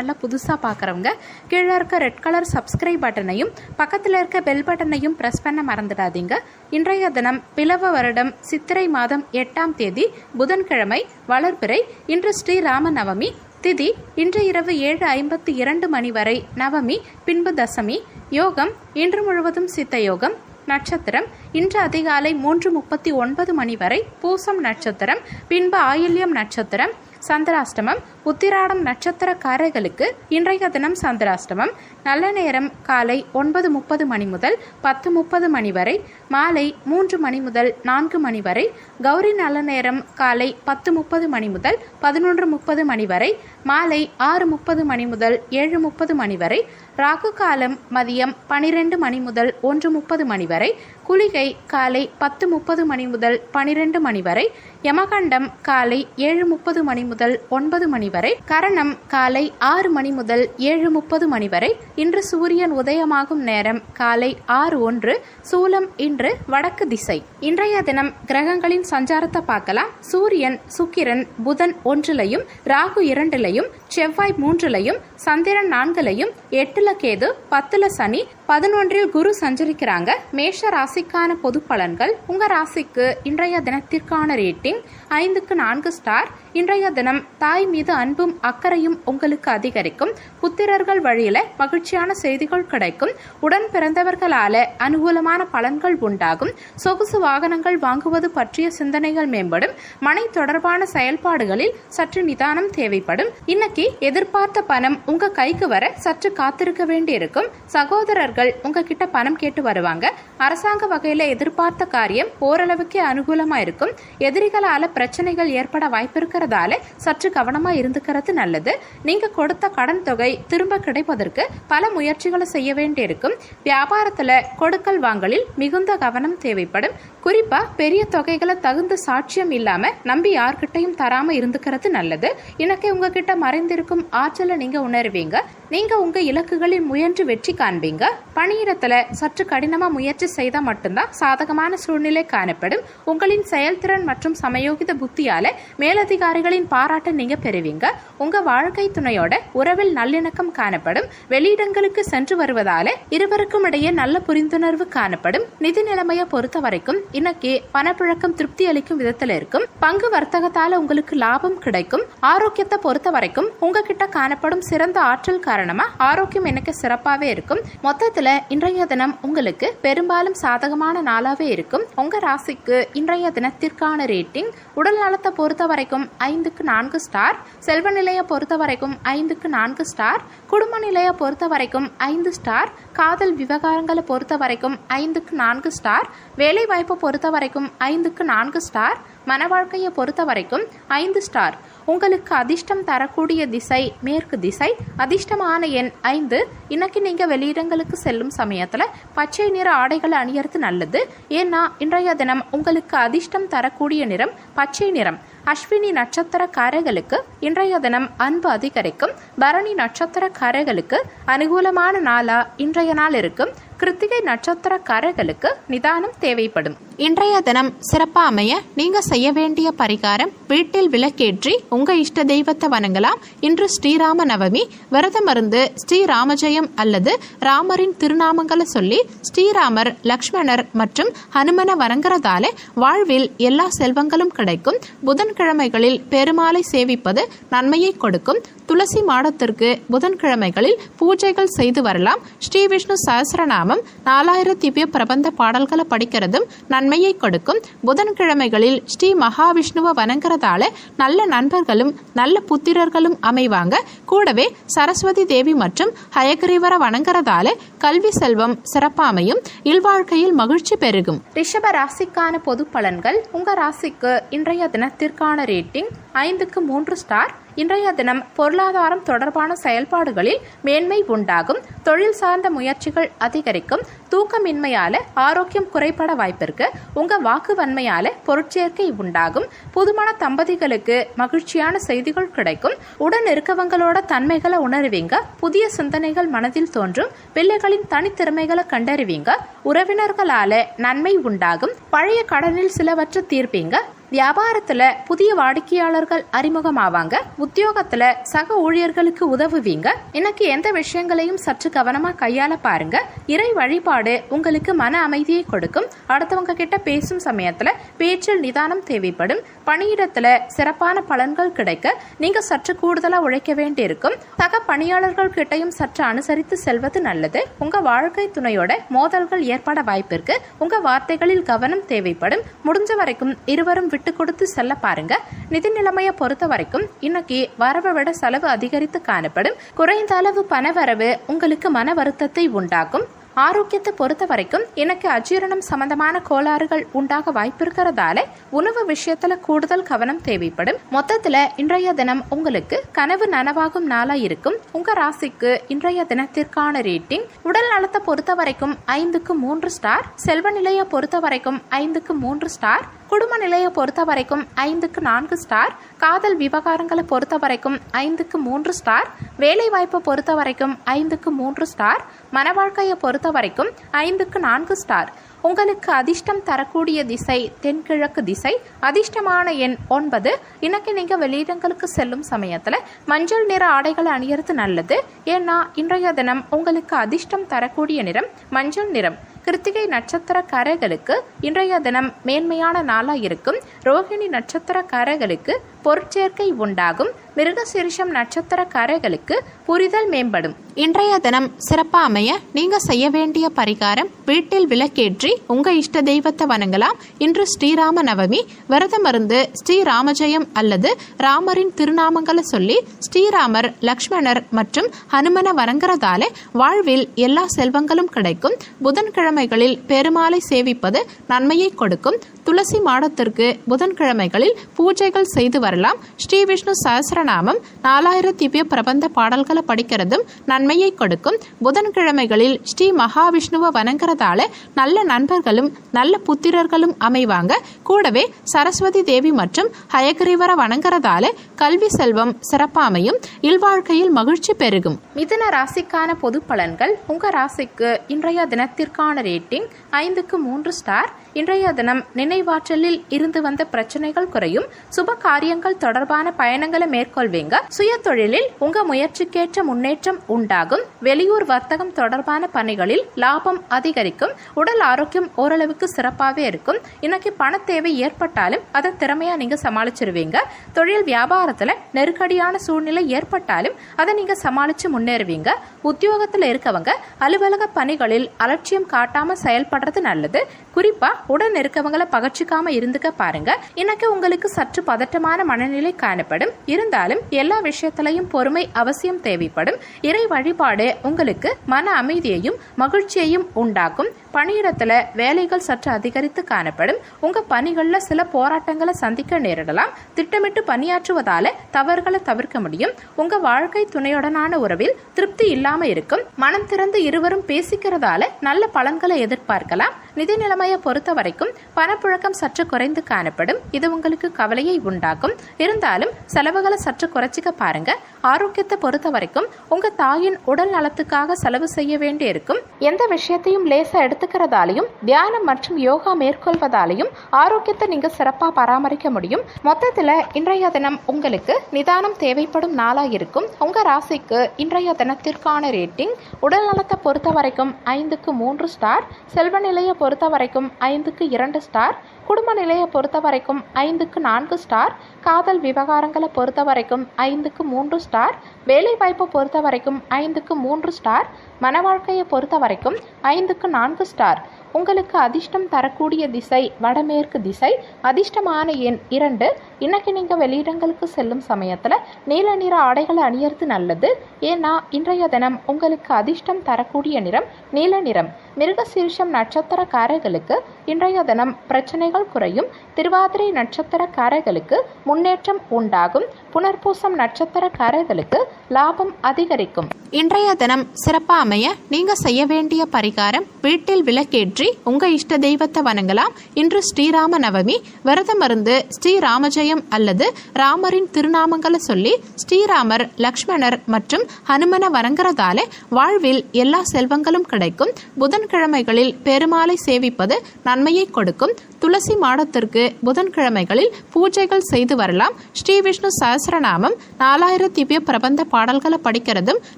சேனலை புதுசாக பார்க்குறவங்க கீழே இருக்க ரெட் கலர் சப்ஸ்கிரைப் பட்டனையும் பக்கத்தில் இருக்க பெல் பட்டனையும் ப்ரெஸ் பண்ண மறந்துடாதீங்க. இன்றைய தினம் பிளவ வருடம் சித்திரை மாதம் 8ஆம் தேதி புதன்கிழமை, வளர்பிறை. இன்று ஸ்ரீராம நவமி. திதி இன்று இரவு 7:52 மணி வரை நவமி, பின்பு தசமி. யோகம் இன்று முழுவதும் சித்த யோகம். நட்சத்திரம் இன்று அதிகாலை 3:39 மணி வரை பூசம் நட்சத்திரம், பின்பு ஆயில்யம் நட்சத்திரம். சந்திராஷ்டமம் உத்திராடம் நட்சத்திரக்காரர்களுக்கு இன்றைய தினம் சந்திராஷ்டமம். நல்ல நேரம் காலை 9:30 மணி முதல் 10:30 மணி வரை, மாலை 3 மணி முதல் 4 மணி வரை. கௌரி நல்ல நேரம் காலை 10:30 மணி முதல் 11:30 மணி வரை, மாலை 6:30 மணி முதல் 7:30 மணி வரை. ராகு காலம் மதியம் 12 மணி முதல் 1:30 மணி வரை. குளிகை காலை 10:30 மணி முதல் 12 மணி வரை. யமகண்டம் காலை 7:30 மணி முதல் 9 மணி வரை. கரணம் காலை 6 மணி முதல் 7:30 மணி வரை. இன்று சூரியன் உதயமாகும் நேரம் காலை 6:01. சூலம் இன்று வடக்கு திசை. இன்றைய தினம் கிரகங்களின் சஞ்சாரத்தை பார்க்கலாம். சூரியன் சுக்கிரன் புதன் 1லையும், ராகு 2லையும், செவ்வாய் 3லையும், சந்திரன் 4லையும், 8ல கேது, 10ல சனி, 11ல் குரு சஞ்சரிக்கிறாங்க. மேஷ ராசிக்கான பொது பலன்கள். உங்க ராசிக்கு இன்றைய தினத்திற்கான ரேட்டிங் 5க்கு 4 ஸ்டார். இன்றைய தினம் தாய் மீது அன்பும் அக்கறையும் உங்களுக்கு அதிகரிக்கும். புத்திரர்கள் வழியில மகிழ்ச்சியான செய்திகள் கிடைக்கும். உடன் பிறந்தவர்களால அனுகூலமான பலன்கள் உண்டாகும். சொகுசு வாகனங்கள் வாங்குவது பற்றிய சிந்தனைகள் மேம்படும். மனை தொடர்பான செயல்பாடுகளில் சற்று நிதானம் தேவைப்படும். இன்னைக்கு எதிர்பார்த்த பணம் உங்க கைக்கு வர சற்று காத்திருக்க வேண்டியிருக்கும். சகோதரர்கள் உங்ககிட்ட பணம் கேட்டு வருவாங்க. அரசாங்க வகையில எதிர்பார்த்த காரியம் ஓரளவுக்கு அனுகூலமா இருக்கும். எதிரிகளால பிரச்சனைகள் ஏற்பட வாய்ப்பு இருக்கிறதால சற்று கவனமா இருந்துக்கிறது நல்லது. நீங்க கொடுத்த கடன் தொகை திரும்ப கிடைப்பதற்கு பல முயற்சிகளை செய்ய வேண்டியிருக்கும். வியாபாரத்துல கொடுக்கல் வாங்கலில் மிகுந்த கவனம் தேவைப்படும். குறிப்பா பெரிய தொகைகளை தகுந்த சாட்சியம் இல்லாம நம்பி யார்கிட்டையும் தராம இருந்துக்கிறது நல்லது. இன்னைக்கு உங்ககிட்ட மறைந்திருக்கும் ஆற்றலை நீங்க உணர்வீங்க. நீங்க உங்க இலக்குகளில் முயன்று வெற்றி காண்பீங்க. பணியிடத்துல சற்று கடினமா முயற்சி செய்தா மட்டும்தான் சாதகமான சூழ்நிலை காணப்படும். உங்களின் செயல்திறன் மற்றும் சமயோகித புத்தியால மேலதிகாரிகளின் பாராட்டை நீங்க பெறுவீங்க. உங்க வாழ்க்கை துணையோட உறவில் நல்லிணக்கம் காணப்படும். வெளியிடங்களுக்கு சென்று வருவதால இருவருக்கும் இடையே நல்ல புரிந்துணர்வு காணப்படும். நிதி நிலைமையை பொறுத்த வரைக்கும் இன்னைக்கு பணப்புழக்கம் திருப்தி அளிக்கும் விதத்துல இருக்கும். பங்கு வர்த்தகத்தால உங்களுக்கு லாபம் கிடைக்கும். ஆரோக்கியத்தை பொறுத்த வரைக்கும் உங்ககிட்ட காணப்படும் சிறந்த ஆற்றல் காரணமா ஆரோக்கியம் எனக்கு சிறப்பாவே இருக்கும். மொத்தத்துல இன்றைய தினம் உங்களுக்கு பெரும்பாலும் சாதகமான நாளாவே இருக்கும். உங்க ராசிக்கு இன்றைய தினத்திற்கான ரேட்டிங் உடல் நலத்தை பொறுத்த வரைக்கும் 5க்கு 4 ஸ்டார். செல்வ நிலையை பொறுத்த வரைக்கும் 5க்கு 4 ஸ்டார். குடும்ப நிலையை பொறுத்த வரைக்கும் 5 ஸ்டார். காதல் விவகாரங்களை பொறுத்த வரைக்கும் 5க்கு 4 ஸ்டார். வேலை வாய்ப்பை பொறுத்த வரைக்கும் 5க்கு 4 ஸ்டார். மன வாழ்க்கையை பொறுத்த வரைக்கும் 5 ஸ்டார். உங்களுக்கு அதிர்ஷ்டம் தரக்கூடிய திசை மேற்கு திசை. அதிர்ஷ்டமான எண் 5. இன்னைக்கு நீங்க வெளியிடங்களுக்கு செல்லும் சமயத்துல பச்சை நிற ஆடைகளை அணியறது நல்லது. ஏன்னா இன்றைய தினம் உங்களுக்கு அதிர்ஷ்டம் தரக்கூடிய நிறம் பச்சை நிறம். அஸ்வினி நட்சத்திரக்காரர்களுக்கு இன்றைய தினம் அன்பு அதிகரிக்கும். பரணி நட்சத்திரக்காரர்களுக்கு அனுகூலமான நாளா இன்றைய நாள் இருக்கும். கிருத்திகை நட்சத்திரக்காரர்களுக்கு நிதானம் தேவைப்படும். இன்றைய தினம் சிறப்பா அமைய நீங்க செய்ய வேண்டிய பரிகாரம், வீட்டில் விளக்கேற்றி உங்க இஷ்ட தெய்வத்தை வணங்கலாம். இன்று ஸ்ரீராம நவமி. விரதம் இருந்து ஸ்ரீராமஜெயம் அல்லது ராமரின் திருநாமங்களை சொல்லி ஸ்ரீராமர், லக்ஷ்மணர் மற்றும் ஹனுமனை வணங்குறதால வாழ்வில் எல்லா செல்வங்களும் கிடைக்கும். புதன்கிழமைகளில் பெருமாளை சேவிப்பது நன்மையை கொடுக்கும். துளசி மாடத்திற்கு புதன்கிழமைகளில் பூஜைகள் செய்து வரலாம். ஸ்ரீ விஷ்ணு சஹஸ்ரநாமம் 4000 திவ்ய பிரபந்த பாடல்களை படிக்கிறதும் நன்மையை கொடுக்கும். புதன்கிழமைகளில் ஸ்ரீ மகாவிஷ்ணுவை வணங்குறதால நல்ல நண்பர்களும் நல்ல புத்திரர்களும் அமைவாங்க. கூடவே சரஸ்வதி தேவி மற்றும் ஹயகிரீவரை வணங்குறதால கல்வி செல்வம் சிறப்பாமையும். இல்வாழ்க்கையில் மகிழ்ச்சி பெருகும். ரிஷப ராசிக்கான பொது பலன்கள். உங்க ராசிக்கு இன்றைய தினத்திற்கான ரேட்டிங் 5க்கு 3 ஸ்டார். இன்றைய தினம் பொருளாதாரம் தொடர்பான செயல்பாடுகளில் மேன்மை உண்டாகும். தொழில் சார்ந்த முயற்சிகள் அதிகரிக்கும். தூக்கமின்மையால ஆரோக்கியம் குறைபட வாய்ப்பிருக்கு. உங்க வாக்கு வன்மையால பொருட்சேர்க்கை உண்டாகும். புதுமண தம்பதிகளுக்கு மகிழ்ச்சியான செய்திகள் கிடைக்கும். உடன் இருக்கவங்களோட தன்மைகளை உணர்வீங்க. புதிய சிந்தனைகள் மனதில் தோன்றும். பிள்ளைகளின் தனித்திறமைகளை கண்டறிவீங்க. உறவினர்களால நன்மை உண்டாகும். பழைய கடனில் சிலவற்றை தீர்ப்பீங்க. வியாபாரத்துல புதிய வாடிக்கையாளர்கள் அறிமுகமாவாங்க. உத்தியோகத்துல சக ஊழியர்களுக்கு உதவுவீங்க. இன்னைக்கு எந்த விஷயங்களையும் சற்று கவனமா கையாள பாருங்க. இறை வழிபாடு உங்களுக்கு மன அமைதியை கொடுக்கும். அடுத்தவங்க கிட்ட பேசும் சமயத்துல பேச்சில் நிதானம் தேவைப்படும். பணியிடத்துல சிறப்பான பலன்கள் கிடைக்க நீங்க சற்று கூடுதலா உழைக்க வேண்டியிருக்கும். சக பணியாளர்கள் கிட்டையும் சற்று அனுசரித்து செல்வது நல்லது. உங்க வாழ்க்கை துணையோட மோதல்கள் ஏற்பட வாய்ப்பிற்கு. உங்க வார்த்தைகளில் கவனம் தேவைப்படும். முடிஞ்ச வரைக்கும் இருவரும் விட்டு கொடுத்து செல்ல பாருங்க. நிதி நிலைமையை பொறுத்த வரைக்கும் இன்னைக்கு வரவை விட செலவு அதிகரித்து காணப்படும். குறைந்த அளவு பணவரவு உங்களுக்கு மன வருத்தத்தை உண்டாக்கும். ஆரோக்கியத்தை பொறுத்த வரைக்கும் எனக்கு அஜீரணம் சம்பந்தமான கோளாறுகள் உண்டாக வாய்ப்பு இருக்கிறதால உணவு விஷயத்துல கூடுதல் கவனம் தேவைப்படும். மொத்தத்துல இன்றைய தினம் உங்களுக்கு கனவு நனவாகும் நாளா இருக்கும். உங்க ராசிக்கு இன்றைய தினத்திற்கான ரேட்டிங் உடல் நலத்தை பொறுத்த வரைக்கும் 5க்கு 3 ஸ்டார், செல்வ நிலையை பொறுத்த வரைக்கும் 5க்கு 3 ஸ்டார், குடும்ப நிலையை பொறுத்த வரைக்கும் 5க்கு 4 ஸ்டார், காதல் விவகாரங்களை பொறுத்த வரைக்கும் 5க்கு 3 ஸ்டார், வேலை வாய்ப்பை பொறுத்த வரைக்கும் 5க்கு 3 ஸ்டார், மன வாழ்க்கையை பொறுத்த வரைக்கும் 5க்கு 4 ஸ்டார். உங்களுக்கு அதிர்ஷ்டம் தரக்கூடிய திசை தென்கிழக்கு திசை. அதிர்ஷ்டமான எண் 9. இன்னைக்கு நீங்க வெளியிடங்களுக்கு செல்லும் சமயத்துல மஞ்சள் நிற ஆடைகளை அணியறது நல்லது. ஏன்னா இன்றைய தினம் உங்களுக்கு அதிர்ஷ்டம் தரக்கூடிய நிறம் மஞ்சள் நிறம். கிருத்திகை நட்சத்திரக்காரர்களுக்கு இன்றைய தினம் மேன்மையான நாளா இருக்கும். ரோஹிணி நட்சத்திரக்காரர்களுக்கு பொருட்சேர்க்கை உண்டாகும். மிருகசீரிஷம் நட்சத்திரக்காரர்களுக்கு புரிதல் மேம்படும். இன்றைய தினம் சிறப்பா அமைய நீங்க செய்ய வேண்டிய பரிகாரம், வீட்டில் விளக்கேற்றி உங்க இஷ்ட தெய்வத்தை வணங்கலாம். இன்று ஸ்ரீராம நவமி. விரதம் இருந்து ஸ்ரீராமஜெயம் அல்லது ராமரின் திருநாமங்களை சொல்லி ஸ்ரீராமர், லக்ஷ்மணர் மற்றும் ஹனுமனை வணங்குறதால வாழ்வில் எல்லா செல்வங்களும் கிடைக்கும். புதன்கிழமைகளில் பெருமாளை சேவிப்பது நன்மையை கொடுக்கும். துளசி மாடத்திற்கு புதன்கிழமைகளில் பூஜைகள் செய்து வரலாம். ஸ்ரீ விஷ்ணு சஹஸ்ரநாமம் 4000 திவ்ய பிரபந்த பாடல்களை படிக்கிறதும் நன்மையை கொடுக்கும். புதன்கிழமைகளில் ஸ்ரீ மகாவிஷ்ணுவை வணங்குறதால நல்ல நண்பர்களும் நல்ல புத்திரர்களும் அமைவாங்க. கூடவே சரஸ்வதி தேவி மற்றும் ஹயகிரீவரை வணங்குறதால கல்வி செல்வம் சிறப்பாமையும், இல்வாழ்க்கையில் மகிழ்ச்சி பெருகும். மிதுன ராசிக்கான பொது பலன்கள். உங்க ராசிக்கு இன்றைய தினத்திற்கான ரேட்டிங் 5க்கு 3 ஸ்டார். இன்றைய தினம் நினைவாற்றலில் இருந்து வந்த பிரச்சனைகள் குறையும். சுப காரியங்கள் தொடர்பான பயணங்களை மேற்கொள்வீங்க. சுய தொழிலில் உங்க முயற்சிக்கேற்ற முன்னேற்றம் உண்டாகும். வெளியூர் வர்த்தகம் தொடர்பான பணிகளில் லாபம் அதிகரிக்கும். உடல் ஆரோக்கியம் ஓரளவுக்கு சிறப்பாகவே இருக்கும். இன்னைக்கு பண தேவை ஏற்பட்டாலும் அதை திறமையா நீங்க சமாளிச்சிருவீங்க. தொழில் வியாபாரத்துல நெருக்கடியான சூழ்நிலை ஏற்பட்டாலும் அதை நீங்க சமாளிச்சு முன்னேறுவீங்க. உத்தியோகத்துல இருக்கவங்க அலுவலக பணிகளில் அலட்சியம் காட்டாம செயல்படுறது நல்லது. குறிப்பா உடன் இருக்கவங்களை பகச்சிக்காம இருந்துக்க பாருங்க. இன்னைக்கு உங்களுக்கு சற்று பதட்டமான மனநிலை காணப்படும். இருந்தாலும் எல்லா விஷயத்திலையும் பொறுமை அவசியம் தேவைப்படும். இறை வழிபாடு உங்களுக்கு மன அமைதியையும் மகிழ்ச்சியையும் உண்டாக்கும். பணியிடத்துல வேலைகள் சற்று அதிகரித்து காணப்படும். உங்க பணிகள்ல சில போராட்டங்களை சந்திக்க நேரிடலாம். திட்டமிட்டு பணியாற்றுவதால தவறுகளை தவிர்க்க முடியும். உங்க வாழ்க்கை துணையுடனான உறவில் திருப்தி இல்லாம இருக்கும். மனம் திறந்து இருவரும் பேசிக்கிறதால நல்ல பலன்களை எதிர்பார்க்கலாம். நிதி நிலைமையை பொறுத்த வரைக்கும் பணப்புழக்கம் சற்று குறைந்து காணப்படும். இது உங்களுக்கு கவலையை உண்டாக்கும். இருந்தாலும் செலவுகளை சற்று குறைச்சிக்க பாருங்க. ஆரோக்கியத்தை பொறுத்த வரைக்கும் உங்க தாயின் உடல் நலத்துக்காக செலவு செய்ய வேண்டி இருக்கும். எந்த விஷயத்தையும் லேசா எடுத்துக்கிறதாலையும் தியானம் மற்றும் யோகா மேற்கொள்வதாலையும் ஆரோக்கியத்தை நீங்க சிறப்பா பராமரிக்க முடியும். மொத்தத்துல இன்றைய தினம் உங்களுக்கு நிதானம் தேவைப்படும் நாளா இருக்கும். உங்க ராசிக்கு இன்றைய தினத்திற்கான ரேட்டிங் உடல் நலத்தை பொறுத்த வரைக்கும் 5க்கு 3 ஸ்டார், செல்வ நிலையை பொறுத்த வரைக்கும் 5க்கு 2 ஸ்டார், குடும்ப நிலையை பொறுத்த வரைக்கும் 5க்கு 4 ஸ்டார், காதல் விவகாரங்களை பொறுத்த வரைக்கும் 5க்கு 3 ஸ்டார், வேலை வாய்ப்பை பொறுத்த வரைக்கும் 5க்கு 3 ஸ்டார், மன வாழ்க்கையை பொறுத்த வரைக்கும் 5க்கு 4 ஸ்டார். உங்களுக்கு அதிர்ஷ்டம் தரக்கூடிய திசை வடமேற்கு திசை. அதிர்ஷ்டமான எண் 2. இன்னைக்கு நீங்க வெளியிடங்களுக்கு செல்லும் சமயத்துல நீல நிற ஆடைகளை அணியறது நல்லது. ஏன்னா இன்றைய தினம் உங்களுக்கு அதிர்ஷ்டம் தரக்கூடிய நிறம் நீல நிறம். மிருகசீரிஷம் நட்சத்திரக்காரர்களுக்கு இன்றைய தினம் பிரச்சனைகள் குறையும். திருவாதிரை நட்சத்திரக்காரர்களுக்கு முன்னேற்றம் உண்டாகும். புனர்பூசம் நட்சத்திரக்காரர்களுக்கு லாபம் அதிகரிக்கும். இன்றைய தினம் சிறப்பாக அமைய நீங்க செய்ய வேண்டிய பரிகாரம், வீட்டில் விளக்கேற்றி உங்க இஷ்ட தெய்வத்தை வணங்கலாம். இன்று ஸ்ரீராம நவமி. விரதம் இருந்து ஸ்ரீராமஜெயம் அல்லது ராமரின் திருநாமங்களை சொல்லி ஸ்ரீராமர், லக்ஷ்மணர் மற்றும் ஹனுமனை வணங்குறதால வாழ்வில் எல்லா செல்வங்களும் கிடைக்கும். புதன்கிழமைகளில் பெருமாளை சேவிப்பது நன்மையை கொடுக்கும். துளசி மாடத்திற்கு புதன்கிழமைகளில் பூஜைகள் செய்து வரலாம். ஸ்ரீ விஷ்ணு சஹஸ்ரநாமம் 4000 திவ்ய பிரபந்த பாடல்களை படிக்கிறதும்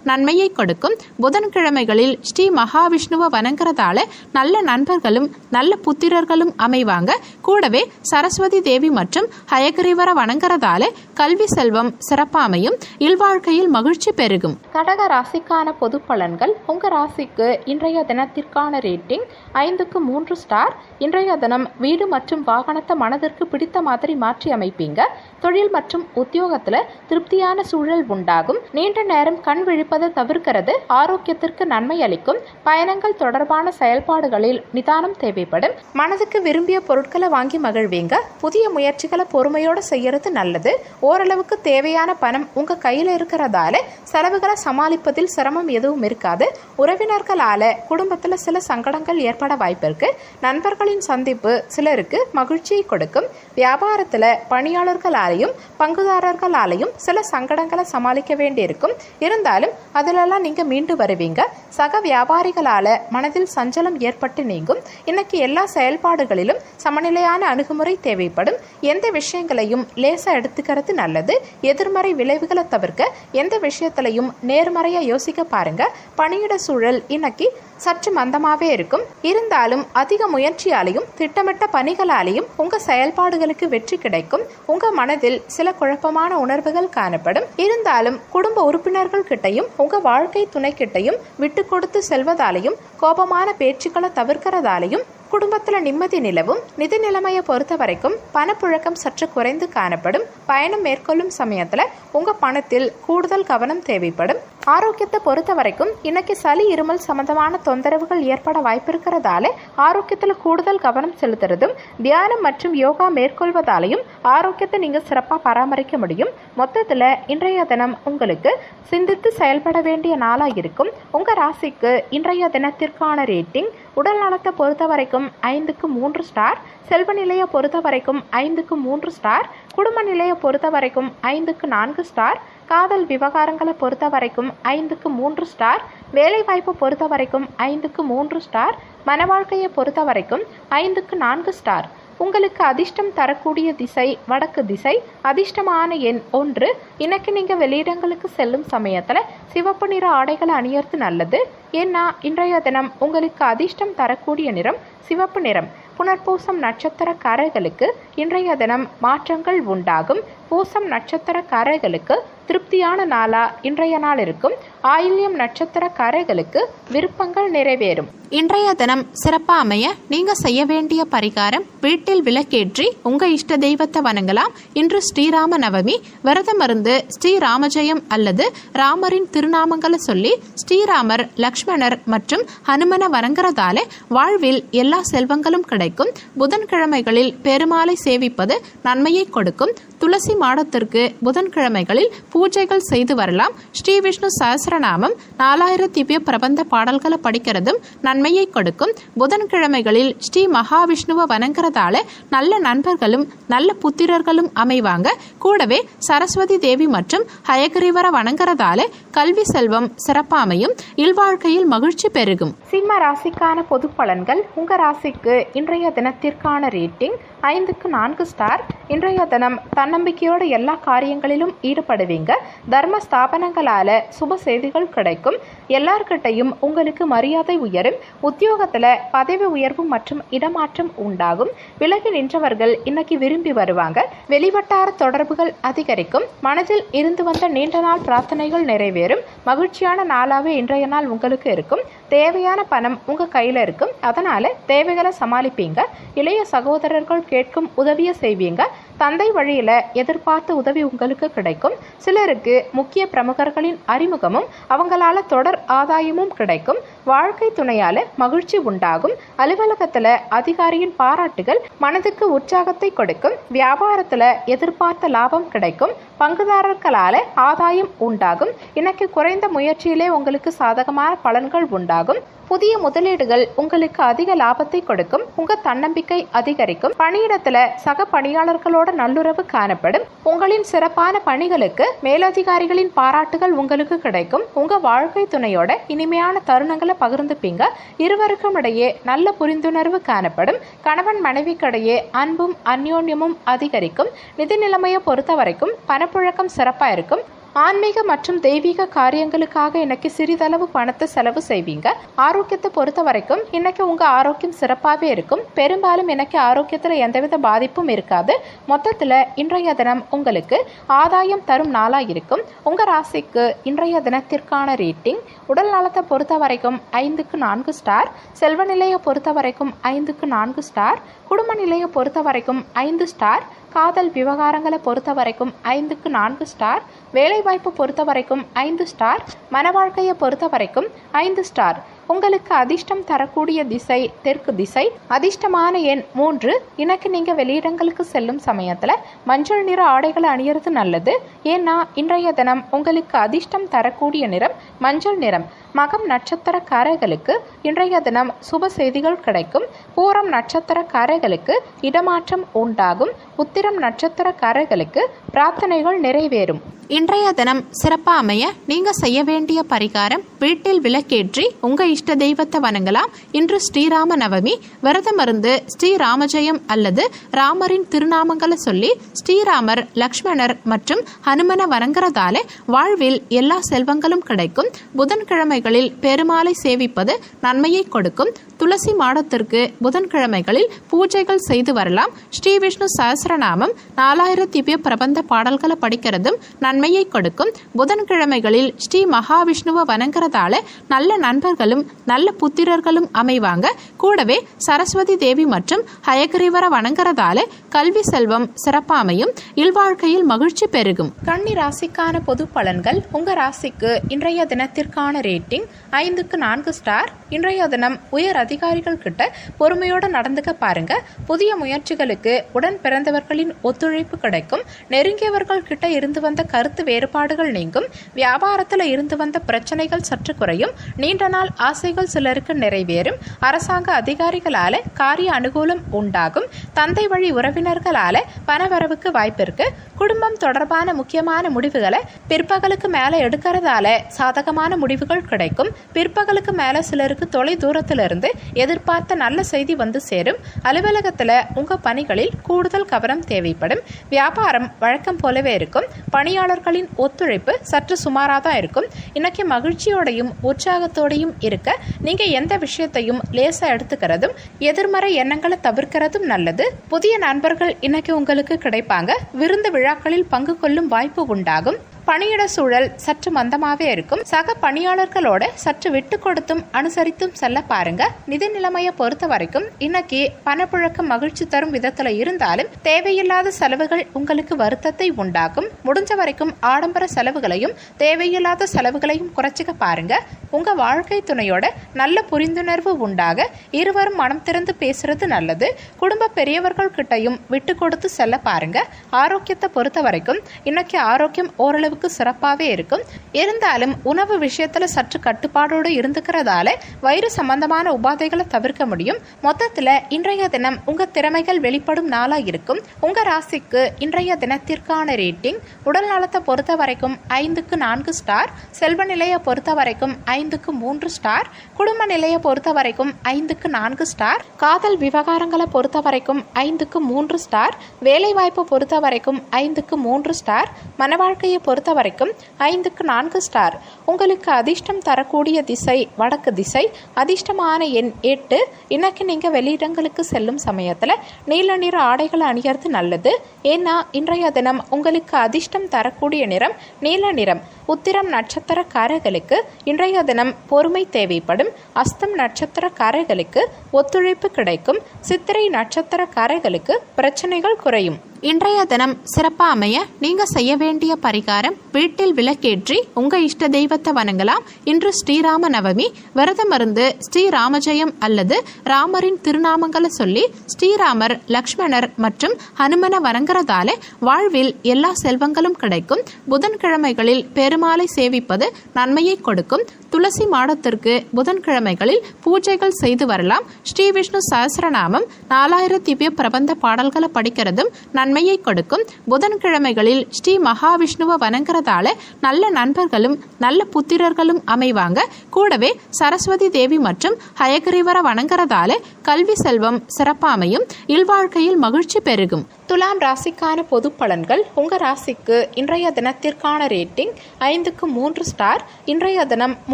நன்மையை கொடுக்கும். புதன்கிழமைகளில் ஸ்ரீ மகாவிஷ்ணுவை வணங்குறதால நல்ல நண்பர்களும் நல்ல புத்திரர்களும் அமைவாங்க. கூடவே சரஸ்வதி தேவி மற்றும் ஹயகிரீவரை வணங்குறதால கல்வி செல்வம் சிறப்பாமையும், இல்வாழ்க்கையில் மகிழ்ச்சி பெருகும். கடக ராசிக்கான பொது பலன்கள். உங்க ராசிக்கு இன்றைய தினத்திற்கான ரேட்டிங் 5க்கு 3 ஸ்டார். இன்றைய தினம் வீடு மற்றும் வாகனத்தை மனதிற்கு பிடித்த மாதிரி மாற்றி அமைப்பீங்க. தொழில் மற்றும் உத்தியோகத்துல திருப்தியான சூழல் உண்டாகும். நீண்ட நேரம் கண் விழிப்பதை தவிர்க்கிறது ஆரோக்கியத்திற்கு நன்மை அளிக்கும். பயணங்கள் தொடர்பான செயல்பாடுகளில் நிதானம் தேவைப்படும். மனதுக்கு விரும்பிய பொருட்களை வாங்கி மகிழ்வீங்க. புதிய முயற்சிகளை பொறுமையோடு செய்யறது நல்லது. ஓரளவுக்கு தேவையான பணம் உங்க கையில இருக்கிறதால செலவுகளை சமாளிப்பதில் சிரமம் எதுவும் இருக்காது. உறவினர்களால குடும்பத்துல சில சங்கடங்கள் ஏற்பட வாய்ப்பு இருக்கு. நண்பர்களின் சந்திப்பு சிலருக்கு மகிழ்ச்சியை கொடுக்கும். வியாபாரத்துல பணியாளர்களாலையும் பங்குதாரர்களாலையும் சில சங்கடங்களை சமாளிக்க வேண்டியிருக்கும். இருந்தாலும் அதிலெல்லாம் நீங்க மீண்டு வருவீங்க. சக வியாபாரிகளால மனதில் சஞ்சலம் ஏற்பட்டு நீங்கும். இன்னைக்கு எல்லா செயல்பாடுகளிலும் சமநிலையான அணுகுமுறை தேவைப்படும். எந்த விஷயங்களையும் லேசா எடுத்துக்கிறது நல்லது. எதிர்மறை விளைவுகளை தவிர்க்க எந்த விஷயத்திலையும் நேர்மறையா யோசிக்க பாருங்க. பணியிட சூழல் இன்னைக்கு சற்று மந்தமாவே இருக்கும். இருந்தாலும் அதிக முயற்சியாலையும் திட்டமிட்ட பணிகளாலையும் உங்க செயல்பாடுகளுக்கு வெற்றி கிடைக்கும். உங்க மனதில் சில குழப்பமான உணர்வுகள் காணப்படும். இருந்தாலும் குடும்ப உறுப்பினர்கள் கிட்டையும் உங்க வாழ்க்கை துணை கிட்டையும் விட்டு கொடுத்து செல்வதாலையும் கோபமான பேச்சுக்களை தவிர்க்கிறதாலையும் குடும்பத்தில் நிம்மதி நிலவும். நிதி நிலைமையை பொறுத்த வரைக்கும் பணப்புழக்கம் சற்று குறைந்து காணப்படும். பயணம் மேற்கொள்ளும் சமயத்தில் உங்க பணத்தில் கூடுதல் கவனம் தேவைப்படும். ஆரோக்கியத்தை பொறுத்த வரைக்கும் இன்னைக்கு சளி, இருமல் சம்பந்தமான தொந்தரவுகள் ஏற்பட வாய்ப்பு இருக்கிறதால ஆரோக்கியத்தில் கூடுதல் கவனம் செலுத்துறதும் தியானம் மற்றும் யோகா மேற்கொள்வதாலையும் ஆரோக்கியத்தை நீங்க சிறப்பாக பராமரிக்க முடியும். மொத்தத்தில் இன்றைய தினம் உங்களுக்கு சிந்தித்து செயல்பட வேண்டிய நாளா இருக்கும். உங்க ராசிக்கு இன்றைய தினத்திற்கான ரேட்டிங் உடல் நலத்தை பொறுத்த வரைக்கும் 5க்கு 3 ஸ்டார். செல்வ நிலையை பொறுத்த வரைக்கும் 5க்கு 3 ஸ்டார். குடும்ப நிலையை பொறுத்த வரைக்கும் 5க்கு 4 ஸ்டார். காதல் விவகாரங்களை பொறுத்த வரைக்கும் 5க்கு 3 ஸ்டார். வேலை வாய்ப்பு பொறுத்த வரைக்கும் 5க்கு 3 ஸ்டார். மன வாழ்க்கையை பொறுத்த வரைக்கும் 5க்கு 4 ஸ்டார். உங்களுக்கு அதிர்ஷ்டம் தரக்கூடிய திசை வடக்கு திசை. அதிர்ஷ்டமான எண் 1. இன்னைக்கு நீங்க வெளியிடங்களுக்கு செல்லும் சமயத்துல சிவப்பு நிற ஆடைகளை அணியறது நல்லது. ஏன்னா இன்றைய தினம் உங்களுக்கு அதிர்ஷ்டம் தரக்கூடிய நிறம் சிவப்பு நிறம். புனர்பூசம் நட்சத்திரக்காரர்களுக்கு இன்றைய தினம் மாற்றங்கள் உண்டாகும். பூசம் நட்சத்திரக்காரர்களுக்கு திருப்தியான நாளா இன்றைய நாள் இருக்கும். ஆயில்யம் நட்சத்திரக்காரர்களுக்கு விருப்பங்கள் நிறைவேறும். இன்றைய தினம் சிறப்பாக அமைய நீங்க செய்ய வேண்டிய பரிகாரம், வீட்டில் விளக்கேற்றி உங்க இஷ்ட தெய்வத்தை வணங்கலாம். இன்று ஸ்ரீராம நவமி. விரதம் இருந்து ஸ்ரீராமஜெயம் அல்லது ராமரின் திருநாமங்களை சொல்லி ஸ்ரீராமர், லக்ஷ்மணர் மற்றும் ஹனுமனை வணங்குறதால வாழ்வில் எல்லா செல்வங்களும் கிடைக்கும். புதன்கிழமைகளில் பெருமாளை சேவிப்பது நன்மையை கொடுக்கும். துளசி மாடத்திற்கு புதன்கிழமைகளில் பூஜைகள் செய்து வரலாம். ஸ்ரீ விஷ்ணு சஹஸ்ரநாமம் 4000 திவ்ய பிரபந்த பாடல்களை படிக்கிறதும் நன்மையை கொடுக்கும். புதன்கிழமைகளில் ஸ்ரீ மகாவிஷ்ணுவை வணங்குறதால நல்ல நண்பர்களும் நல்ல புத்திரர்களும் அமைவாங்க. கூடவே சரஸ்வதி தேவி மற்றும் ஹயகிரீவரை வணங்குறதால கல்வி செல்வம் சிறப்பாமையும், இல்வாழ்க்கையில் மகிழ்ச்சி பெருகும். சிம்ம ராசிக்கான பொது பலன்கள். உங்க ராசிக்கு இன்றைய தினத்திற்கான ரேட்டிங் 5க்கு 4 ஸ்டார். இன்றைய தினம் தன்னம்பிக்கையோடு எல்லா காரியங்களிலும் ஈடுபடுவீங்க. தர்ம ஸ்தாபனங்களால சுப செய்திகள் கிடைக்கும். எல்லார்கிட்டையும் உங்களுக்கு மரியாதை உயரும். உத்தியோகத்துல பதவி உயர்வு மற்றும் இடமாற்றம் உண்டாகும். விலகி நின்றவர்கள் இன்னைக்கு விரும்பி வருவாங்க. வெளிவட்டார தொடர்புகள் அதிகரிக்கும். மனதில் இருந்து வந்த நீண்ட நாள் பிரார்த்தனைகள் நிறைவேறும். மகிழ்ச்சியான நாளாவே இன்றைய நாள் உங்களுக்கு இருக்கும். தேவையான பணம் உங்கள் கையில் இருக்கும். அதனால் தேவைகளை சமாளிப்பீங்க. இளைய சகோதரர்கள் கேட்கும் உதவியை செய்வீங்க. தந்தை வழியில் எதிர்பார்த்த உதவி உங்களுக்கு கிடைக்கும். சிலருக்கு முக்கிய பிரமுகர்களின் அறிமுகமும் அவங்களால தொடர் ஆதாயமும் கிடைக்கும். வாழ்க்கை துணையால் மகிழ்ச்சி உண்டாகும். அலுவலகத்தில் அதிகாரியின் பாராட்டுகள் மனதுக்கு உற்சாகத்தை கொடுக்கும். வியாபாரத்தில் எதிர்பார்த்த லாபம் கிடைக்கும். பங்குதாரர்களால் ஆதாயம் உண்டாகும். இன்னைக்கு குறைந்த முயற்சியிலே உங்களுக்கு சாதகமான பலன்கள் உண்டாகும். புதிய முதலீடுகள் உங்களுக்கு அதிக லாபத்தை கொடுக்கும். உங்கள் தன்னம்பிக்கை அதிகரிக்கும். பணியிடத்தில் சக பணியாளர்களோட நல்லுறவு காணப்படும். உங்களின் சிறப்பான பணிகளுக்கு மேலதிகாரிகளின் பாராட்டுகள் உங்களுக்கு கிடைக்கும். உங்கள் வாழ்க்கை துணையோட இனிமையான தருணங்களை பகிர்ந்துப்பீங்க. இருவருக்கும் இடையே நல்ல புரிந்துணர்வு காணப்படும். கணவன் மனைவிக்கிடையே அன்பும் அந்யோன்யமும் அதிகரிக்கும். நிதி நிலைமையை பொறுத்த வரைக்கும் பணப்புழக்கம் சிறப்பாக இருக்கும். ஆன்மீக மற்றும் தெய்வீக காரியங்களுக்காக இன்னைக்கு சிறிதளவு பணத்தை செலவு செய்வீங்க. ஆரோக்கியத்தை பொறுத்த வரைக்கும் இன்னைக்கு உங்கள் ஆரோக்கியம் சிறப்பாகவே இருக்கும். பெரும்பாலும் இன்னைக்கு ஆரோக்கியத்தில் எந்தவித பாதிப்பும் இருக்காது. மொத்தத்தில் இன்றைய தினம் உங்களுக்கு ஆதாயம் தரும் நாளாக இருக்கும். உங்கள் ராசிக்கு இன்றைய தினத்திற்கான ரேட்டிங் உடல் நலத்தை பொறுத்த வரைக்கும் 5க்கு 4 ஸ்டார், செல்வ நிலையை பொறுத்த வரைக்கும் 5க்கு 4 ஸ்டார், குடும்ப நிலையை பொறுத்த வரைக்கும் 5 ஸ்டார், காதல் விவகாரங்களை பொறுத்த வரைக்கும் 5க்கு 4 ஸ்டார், வேலைவாய்ப்பு பொறுத்த வரைக்கும் 5 ஸ்டார், மன வாழ்க்கையை பொறுத்த வரைக்கும் 5 ஸ்டார். உங்களுக்கு அதிர்ஷ்டம் தரக்கூடிய திசை தெற்கு திசை. அதிர்ஷ்டமான எண் 3. இன்னைக்கு நீங்கள் வெளியிடங்களுக்கு செல்லும் சமயத்தில் மஞ்சள் நிற ஆடைகளை அணியறது நல்லது. ஏன்னா இன்றைய தினம் உங்களுக்கு அதிர்ஷ்டம் தரக்கூடிய நிறம் மஞ்சள் நிறம். மகம் நட்சத்திரக்காரர்களுக்கு இன்றைய தினம் சுப செய்திகள் கிடைக்கும். பூரம் நட்சத்திரக்காரர்களுக்கு இடமாற்றம் உண்டாகும். உத்திரம் நட்சத்திரக்காரர்களுக்கு பிரார்த்தனைகள் நிறைவேறும். இன்றைய தினம் சிறப்பாக அமைய நீங்கள் செய்ய வேண்டிய பரிகாரம், வீட்டில் விளக்கேற்றி உங்கள் இஷ்ட தெய்வத்தை வணங்கலாம். இன்று ஸ்ரீராம நவமி. விரதம் இருந்து ஸ்ரீராமஜெயம் அல்லது ராமரின் திருநாமங்களை சொல்லி ஸ்ரீராமர், லக்ஷ்மணர் மற்றும் ஹனுமனை வணங்குறதால வாழ்வில் எல்லா செல்வங்களும் கிடைக்கும். புதன்கிழமைகளில் பெருமாளை சேவிப்பது நன்மையை கொடுக்கும். துளசி மாடத்திற்கு புதன்கிழமைகளில் பூஜைகள் செய்து வரலாம். ஸ்ரீ விஷ்ணு சஹஸ்ரநாமம் 4000 திவ்ய பிரபந்த பாடல்களை படிக்கிறதும் நன்மையை கொடுக்கும். புதன்கிழமைகளில் ஸ்ரீ மகாவிஷ்ணுவை வணங்குறதால நல்ல நண்பர்களும் நல்ல புத்திரர்களும் அமைவாங்க. கூடவே சரஸ்வதி தேவி மற்றும் ஹயகிரீவரை வணங்குறதால கல்வி செல்வம் சிறப்பாமையும். இல்வாழ்க்கையில் மகிழ்ச்சி பெருகும். கன்னி ராசிக்கான பொது பலன்கள். உங்க ராசிக்கு இன்றைய தினத்திற்கான ரேட்டிங் 5க்கு 4 ஸ்டார். இன்றைய தினம் உயர் அதிகாரிகள் கிட்ட பொறுமையோட நடந்துக்க பாருங்க. புதிய முயற்சிகளுக்கு உடன் பிறந்தவர்களின் ஒத்துழைப்பு கிடைக்கும். நெருங்கியவர்கள் கிட்ட இருந்து வந்த கருத்து வேறுபாடுகள் நீங்கும். வியாபாரத்தில் இருந்து வந்த பிரச்சனைகள் சற்று குறையும். நீண்ட நாள் ஆசைகள் சிலருக்கு நிறைவேறும். அரசாங்க அதிகாரிகளால காரிய அனுகூலம் உண்டாகும். தந்தை வழி உறவினர்களால பணவரவுக்கு வாய்ப்பிருக்கு. குடும்பம் தொடர்பான முக்கியமான முடிவுகளை பிற்பகலுக்கு மேல எடுக்கிறதால சாதகமான முடிவுகள் கிடைக்கும். பிற்பகலுக்கு மேல சிலருக்கு தொலை தூரத்திலிருந்து எதிர்பார்த்த நல்ல செய்தி வந்து சேரும். அலுவலகத்துல உங்க பணிகளில் கூடுதல் கவனம் தேவைப்படும். வியாபாரம் வழக்கம் போலவே இருக்கும். பணியாளர்களின் ஒத்துழைப்பு சற்று சுமாராக தான் இருக்கும். இன்னைக்கு மகிழ்ச்சியோடையும் உற்சாகத்தோடையும் இருக்க நீங்க எந்த விஷயத்தையும் லேசா எடுத்துக்கிறதும் எதிர்மறை எண்ணங்களை தவிர்க்கிறதும் நல்லது. புதிய நண்பர்கள் இன்னைக்கு உங்களுக்கு கிடைப்பாங்க. விருந்து விழாக்களில் பங்கு கொள்ளும் வாய்ப்பு உண்டாகும். பணியிட சூழல் சற்று மந்தமாகவே இருக்கும். சக பணியாளர்களோட சற்று விட்டு கொடுத்தும் அனுசரித்தும் செல்ல பாருங்க. நிதி நிலைமையை பொறுத்த வரைக்கும் இன்னைக்கு பணப்புழக்கம் மகிழ்ச்சி தரும் விதத்துல இருந்தாலும் தேவையில்லாத செலவுகள் உங்களுக்கு வருத்தத்தை உண்டாக்கும். முடிஞ்ச வரைக்கும் ஆடம்பர செலவுகளையும் தேவையில்லாத செலவுகளையும் குறைச்சிக்க பாருங்க. உங்க வாழ்க்கை துணையோட நல்ல புரிந்துணர்வு உண்டாக இருவரும் மனம் திறந்து பேசுறது நல்லது. குடும்ப பெரியவர்கள் கிட்டையும் விட்டு கொடுத்து செல்ல பாருங்க. ஆரோக்கியத்தை பொறுத்த வரைக்கும் இன்னைக்கு ஆரோக்கியம் ஓரளவு சிறப்பாகவே இருக்கும். இருந்தாலும் உணவு விஷயத்துல சற்று கட்டுப்பாடோடு இருந்துக்கிறதால வயிறு சம்பந்தமான உபாதைகளை தவிர்க்க முடியும். மொத்தத்துல இன்றைய தினம் உங்க திறமைகள் வெளிப்படும் நாளா இருக்கும். உங்க ராசிக்கு இன்றைய தினத்திற்கான ரேட்டிங் உடல் நலத்தை பொறுத்த வரைக்கும் 5க்கு 4 ஸ்டார், செல்வ நிலையை பொறுத்த வரைக்கும் 5க்கு 3 ஸ்டார், குடும்ப நிலையை பொறுத்த வரைக்கும் 5க்கு 4 ஸ்டார், காதல் விவகாரங்களை பொறுத்த வரைக்கும் 5க்கு 3 ஸ்டார், வேலை வாய்ப்பு பொறுத்த வரைக்கும் 5க்கு 3 ஸ்டார், மன வாழ்க்கையை பொறுத்த பொறுத்த வரைக்கும் 5க்கு 4 ஸ்டார். உங்களுக்கு அதிர்ஷ்டம் தரக்கூடிய திசை வடக்கு திசை. அதிர்ஷ்டமான எண் 8. இன்னைக்கு நீங்கள் வெளியிடங்களுக்கு செல்லும் சமயத்தில் நீல நிற ஆடைகளை அணியறது நல்லது. ஏன்னா இன்றைய தினம் உங்களுக்கு அதிர்ஷ்டம் தரக்கூடிய நிறம் நீல நிறம். உத்திரம் நட்சத்திரக்காரர்களுக்கு இன்றைய தினம் பொறுமை தேவைப்படும். அஸ்தம் நட்சத்திரக்காரர்களுக்கு ஒத்துழைப்பு கிடைக்கும். சித்திரை நட்சத்திரக்காரர்களுக்கு பிரச்சனைகள் குறையும். இன்றைய தினம் சிறப்பாக அமைய நீங்கள் செய்ய வேண்டிய பரிகாரம், வீட்டில் விளக்கேற்றி உங்கள் இஷ்ட தெய்வத்தை வணங்கலாம். இன்று ஸ்ரீராம நவமி. விரதம் இருந்து ஸ்ரீராமஜெயம் அல்லது ராமரின் திருநாமங்களை சொல்லி ஸ்ரீராமர், லக்ஷ்மணர் மற்றும் ஹனுமனை வணங்குறதால வாழ்வில் எல்லா செல்வங்களும் கிடைக்கும். புதன்கிழமைகளில் பெருமாளை சேவிப்பது நன்மையை கொடுக்கும். துளசி மாடத்திற்கு புதன்கிழமைகளில் பூஜைகள் செய்து வரலாம். ஸ்ரீ விஷ்ணு சஹஸ்ரநாமம் 4000 திவ்ய பிரபந்த பாடல்களை படிக்கிறதும் நன்மையை கொடுக்கும். புதன்கிழமைகளில் ஸ்ரீ மகாவிஷ்ணுவை வணங்குறதால நல்ல நண்பர்களும் நல்ல புத்திரர்களும் அமைவாங்க. கூடவே சரஸ்வதி தேவி மற்றும் ஹயகிரீவரை வணங்குறதால கல்வி செல்வம் சிறப்பாமையும். இல்வாழ்க்கையில் மகிழ்ச்சி பெருகும். துலாம் ராசிக்கான பொது பலன்கள். உங்கள் ராசிக்கு இன்றைய தினத்திற்கான ரேட்டிங் 5க்கு 3 ஸ்டார். இன்றைய தினம்